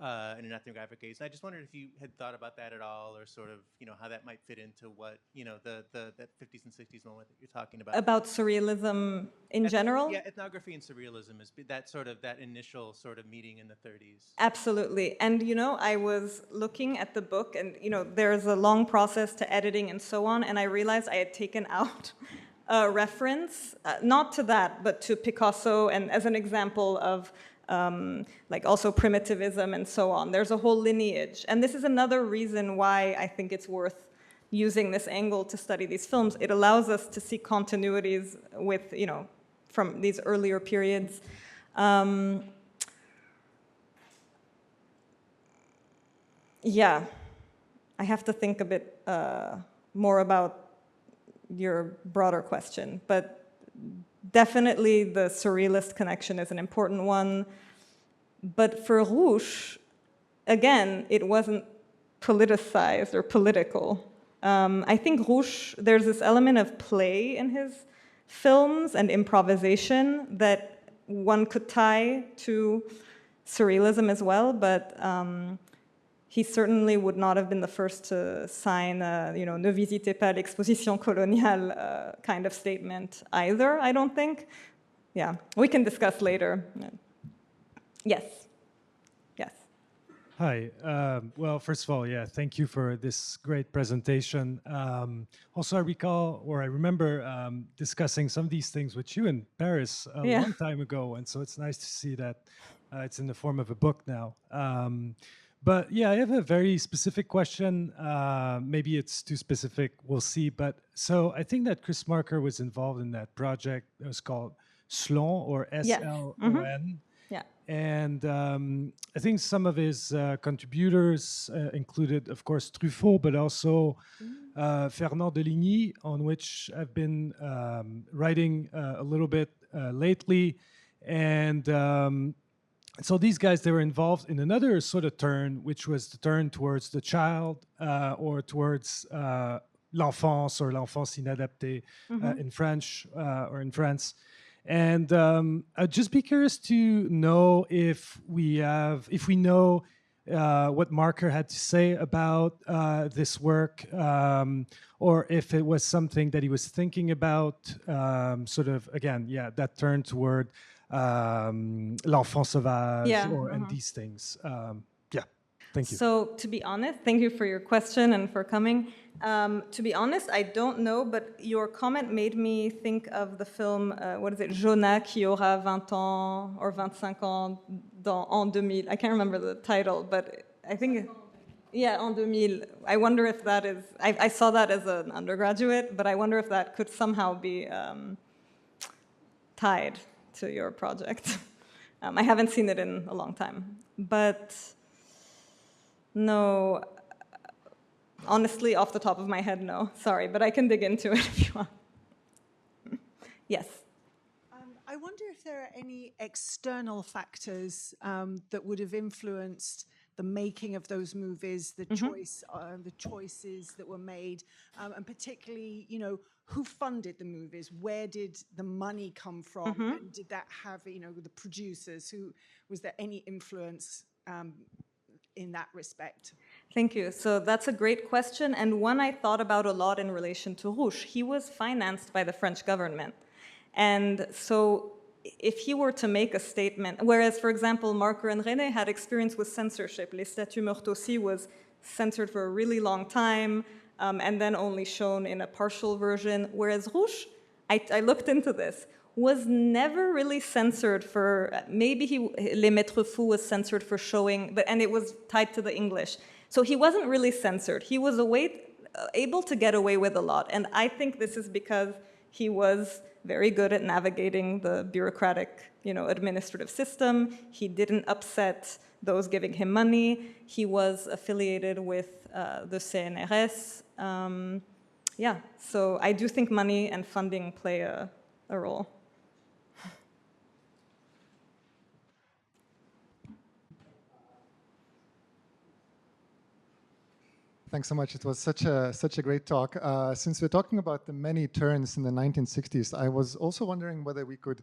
S6: in an ethnographic case. And I just wondered if you had thought about that at all, or sort of, you know, how that might fit into what, you know, that 50s and 60s moment that you're talking about.
S2: About surrealism in general?
S6: Yeah, ethnography and surrealism is that initial sort of meeting in the 30s.
S2: Absolutely. And, you know, I was looking at the book, and, you know, there's a long process to editing and so on, and I realized I had taken out a reference, not to that, but to Picasso, and as an example of like also primitivism and so on. There's a whole lineage. And this is another reason why I think it's worth using this angle to study these films. It allows us to see continuities with, you know, from these earlier periods. Yeah, I have to think a bit more about your broader question, but definitely the surrealist connection is an important one. But for Rouch, again, it wasn't politicized or political. I think Rouch, there's this element of play in his films and improvisation that one could tie to surrealism as well, but he certainly would not have been the first to sign ne visitez pas l'exposition coloniale kind of statement either, I don't think. Yeah, we can discuss later. Yes. Yes.
S7: Hi. Well, first of all, yeah, thank you for this great presentation. Also, I recall, or I remember discussing some of these things with you in Paris a long time ago, and so it's nice to see that it's in the form of a book now. But yeah, I have a very specific question. Maybe it's too specific, we'll see. But so I think that Chris Marker was involved in that project. It was called Slon, or S-L-O-N.
S2: Mm-hmm. Yeah.
S7: And I think some of his contributors included, of course, Truffaut, but also Fernand de Ligny, on which I've been writing a little bit lately. And so these guys, they were involved in another sort of turn, which was the turn towards the child or towards l'enfance or l'enfance inadaptée in French or in France. And I'd just be curious to know if we know what Marker had to say about this work, or if it was something that he was thinking about, sort of, again, that turn toward l'enfant sauvage, and these things. Thank you.
S2: So to be honest, thank you for your question and for coming. To be honest, I don't know, but your comment made me think of the film, what is it, Jonah qui aura 20 ans or 25 ans en 2000. I can't remember the title, but I think, en 2000. I wonder if that is, I saw that as an undergraduate, but I wonder if that could somehow be tied to your project. I haven't seen it in a long time, but no, honestly, off the top of my head, no. Sorry, but I can dig into it if you want. Yes.
S8: I wonder if there are any external factors that would have influenced the making of those movies, the choices that were made, and particularly, who funded the movies? Where did the money come from? And did that have, the producers? Was there any influence in that respect?
S2: Thank you. So that's a great question, and one I thought about a lot in relation to Rouch. He was financed by the French government. And so if he were to make a statement, whereas, for example, Marker and Resnais had experience with censorship. Les Statues Mortes aussi was censored for a really long time, and then only shown in a partial version, whereas Rouch, I looked into this, was never really censored for, maybe Les Maîtres Fous was censored for showing, and it was tied to the English. So he wasn't really censored. He was able to get away with a lot. And I think this is because he was very good at navigating the bureaucratic, administrative system. He didn't upset those giving him money. He was affiliated with the CNRS. So I do think money and funding play a role.
S9: Thanks so much. It was such a great talk. Since we're talking about the many turns in the 1960s, I was also wondering whether we could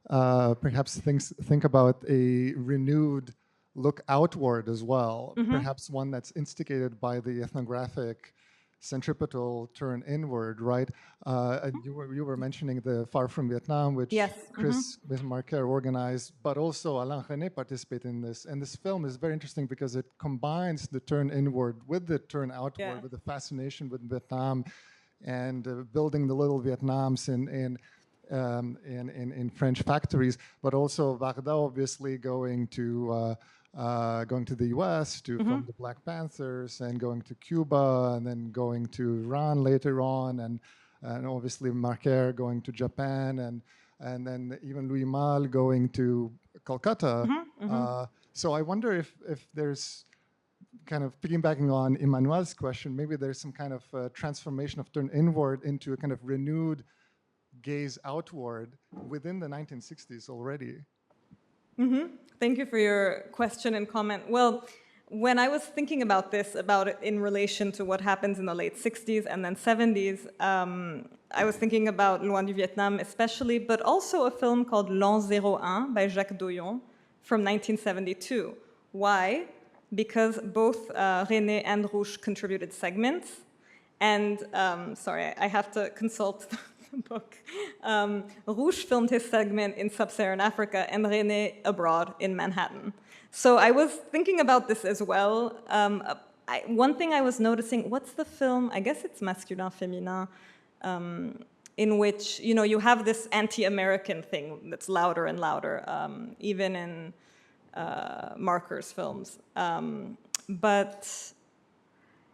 S9: perhaps think about a renewed look outward as well, perhaps one that's instigated by the ethnographic centripetal turn inward, right? You were mentioning the Far From Vietnam, which Chris with Marker organized, but also Alain Resnais participated in this. And this film is very interesting because it combines the turn inward with the turn outward, with the fascination with Vietnam and building the little Vietnams in French factories, but also Varda obviously going to the U.S. to film the Black Panthers, and going to Cuba, and then going to Iran later on, and obviously Marker going to Japan, and then even Louis Malle going to Calcutta. So I wonder if there's, kind of piggybacking on Emmanuel's question, maybe there's some kind of transformation of turn inward into a kind of renewed gaze outward within the 1960s already.
S2: Thank you for your question and comment. Well, when I was thinking about this, about it in relation to what happens in the late 60s and then 70s, I was thinking about Loin du Vietnam especially, but also a film called L'An 01 by Jacques Doyon from 1972. Why? Because both René and Rouch contributed segments. And, sorry, I have to consult the book. Rouch filmed his segment in sub-Saharan Africa and René abroad in Manhattan. So I was thinking about this as well. One thing I was noticing, what's the film? I guess it's Masculin Féminin, in which, you know, you have this anti-American thing that's louder and louder, even in Marker's films. But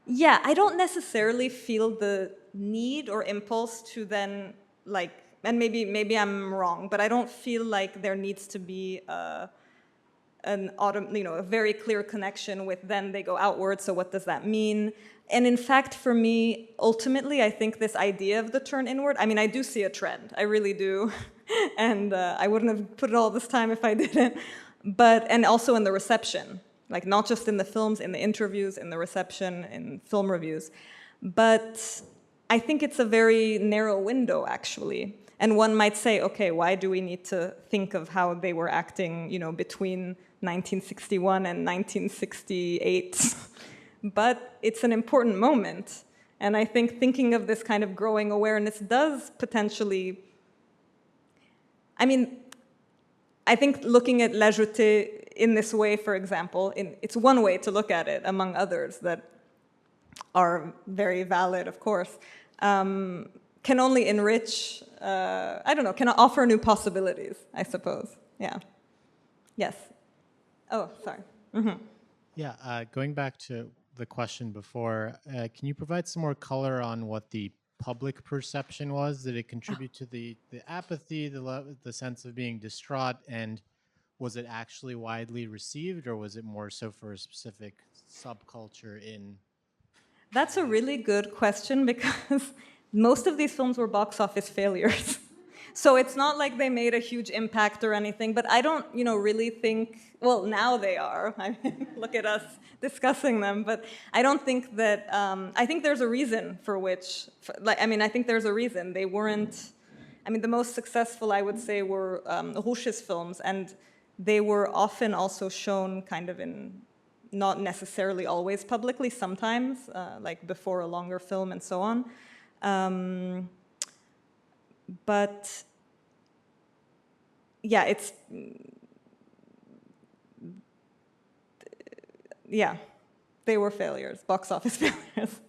S2: yeah, I don't necessarily feel the need or impulse to then, like, and maybe I'm wrong, but I don't feel like there needs to be a very clear connection with then they go outward, so what does that mean? And in fact, for me, ultimately, I think this idea of the turn inward, I mean, I do see a trend, I really do, and I wouldn't have put it all this time if I didn't, and also in the reception, like not just in the films, in the interviews, in the reception, in film reviews, but I think it's a very narrow window, actually. And one might say, okay, why do we need to think of how they were acting, you know, between 1961 and 1968? But it's an important moment. And I think thinking of this kind of growing awareness does potentially, I mean, I think looking at La Jetée in this way, for example, it's one way to look at it, among others that are very valid, of course, can only enrich, I don't know, can offer new possibilities, I suppose. Yeah. Yes. Oh, sorry. Mm-hmm.
S10: Yeah, going back to the question before, can you provide some more color on what the public perception was? Did it contribute to the apathy, the sense of being distraught, and was it actually widely received, or was it more so for a specific subculture in?
S2: That's a really good question, because most of these films were box office failures. So it's not like they made a huge impact or anything, but I don't, really think, well, now they are. I mean, look at us discussing them, but I don't think that, I think there's a reason for which, I think there's a reason. They weren't, the most successful, I would say, were Rouch's films, and they were often also shown kind of in, not necessarily always publicly, sometimes, like before a longer film and so on. But yeah, they were failures, box office failures.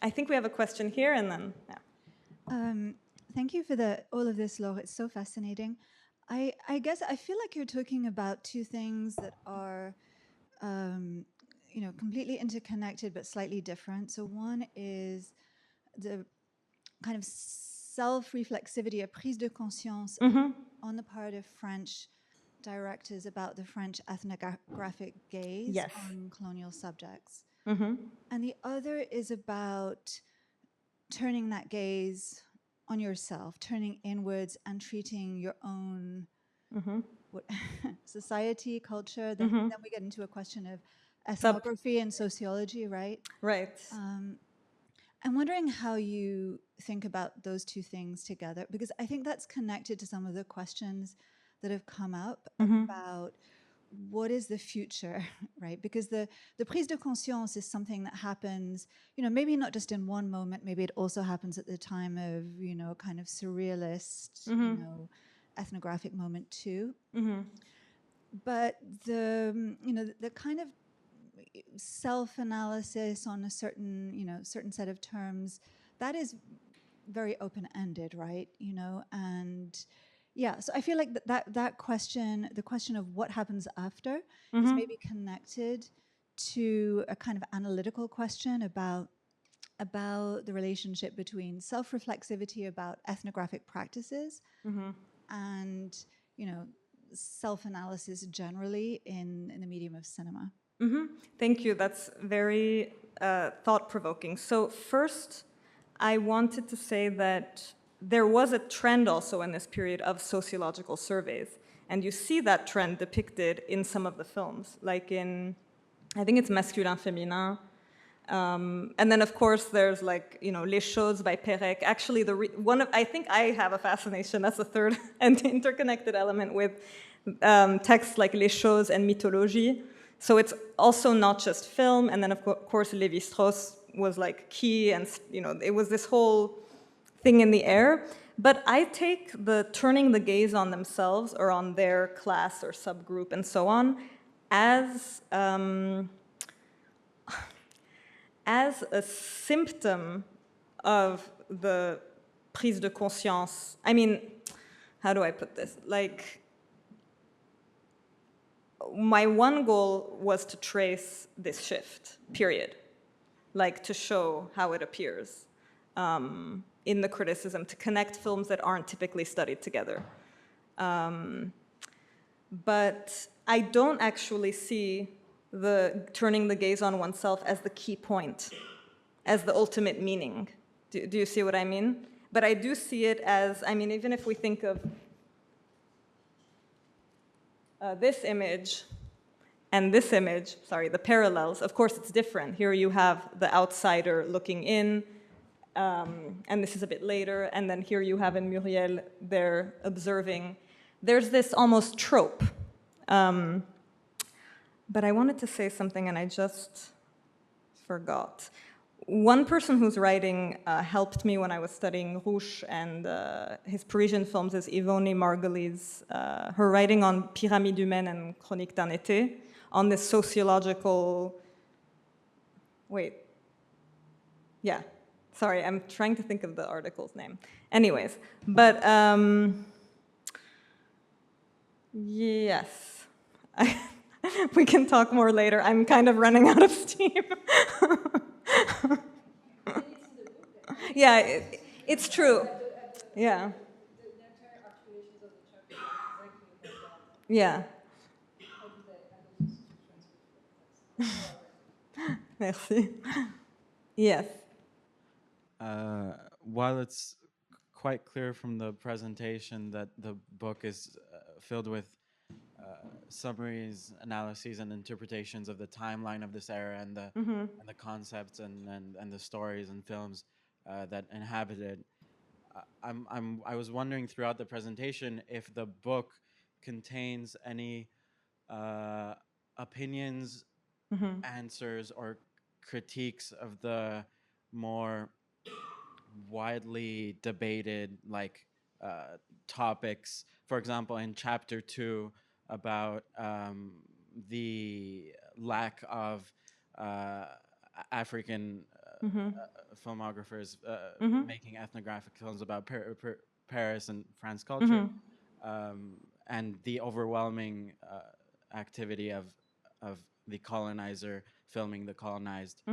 S2: I think we have a question here, and then, yeah.
S11: Thank you for all of this, Laure. It's so fascinating. I guess I feel like you're talking about two things that are, completely interconnected but slightly different. So one is the kind of self-reflexivity, a prise de conscience on the part of French directors about the French ethnographic gaze on colonial subjects. And the other is about turning that gaze on yourself, turning inwards and treating your own society, culture. Then we get into a question of ethnography and sociology, right?
S2: Right.
S11: I'm wondering how you think about those two things together, because I think that's connected to some of the questions that have come up about what is the future, right? Because the prise de conscience is something that happens, maybe not just in one moment, maybe it also happens at the time of, kind of surrealist, ethnographic moment too. But the kind of self-analysis on a certain set of terms, that is very open-ended, right? And yeah, so I feel like that question, the question of what happens after, is maybe connected to a kind of analytical question about the relationship between self-reflexivity about ethnographic practices and, self-analysis generally in the medium of cinema.
S2: Thank you. That's very thought-provoking. So first, I wanted to say that there was a trend also in this period of sociological surveys. And you see that trend depicted in some of the films, like in, I think it's Masculin Féminin. And then, of course, there's like, Les Choses by Perec. Actually, I think I have a fascination, that's the third and interconnected element with texts like Les Choses and Mythologie. So it's also not just film, and then of course Lévi-Strauss was like key, and it was this whole thing in the air. But I take the turning the gaze on themselves or on their class or subgroup and so on as a symptom of the prise de conscience. I mean, how do I put this? Like, my one goal was to trace this shift, period. Like, to show how it appears in the criticism, to connect films that aren't typically studied together. But I don't actually see the turning the gaze on oneself as the key point, as the ultimate meaning. Do you see what I mean? But I do see it as, I mean, even if we think of this image and this image, sorry, the parallels, of course it's different. Here you have the outsider looking in, and this is a bit later, and then here you have in Muriel, they're observing. There's this almost trope. But I wanted to say something and I just forgot. One person who's writing helped me when I was studying Rouch, and his Parisian films is Yvonne Margulies. Her writing on Pyramide humaine and Chronique d'un été, on this sociological, sorry, I'm trying to think of the article's name. Anyways, but yes. We can talk more later. I'm kind of running out of steam. Yeah, it's true. Yeah. Yeah. Merci. Yes.
S12: While it's quite clear from the presentation that the book is filled with summaries, analyses, and interpretations of the timeline of this era and the and the concepts and the stories and films that inhabit it, I was wondering throughout the presentation if the book contains any opinions, answers, or critiques of the more widely debated topics. For example, in chapter 2 about the lack of African filmographers making ethnographic films about Paris and France culture, and the overwhelming activity of the colonizer filming the colonized.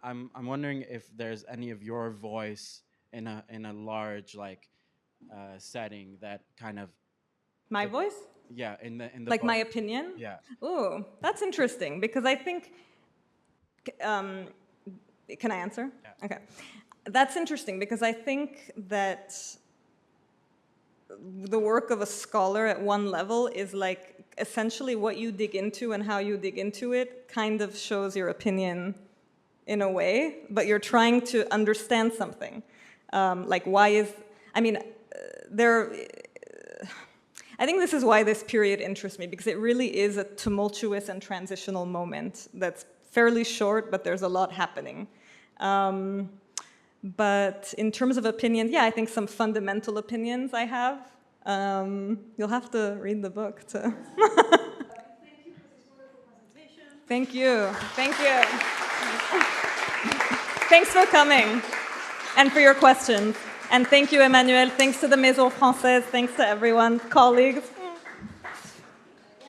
S12: I'm wondering if there's any of your voice in a large setting that kind of
S2: my voice?
S12: Yeah, in the
S2: like
S12: book.
S2: My opinion?
S12: Yeah.
S2: Oh, that's interesting because I think. Can I answer?
S12: Yeah.
S2: Okay, that's interesting because I think that the work of a scholar at one level is essentially what you dig into and how you dig into it kind of shows your opinion in a way, but you're trying to understand something. Why is, I think this is why this period interests me, because it really is a tumultuous and transitional moment that's fairly short, but there's a lot happening. But in terms of opinion, I think some fundamental opinions I have. You'll have to read the book to... Thank you. Thank you. Thanks for coming and for your questions. And thank you, Emmanuel. Thanks to the Maison Française. Thanks to everyone, colleagues.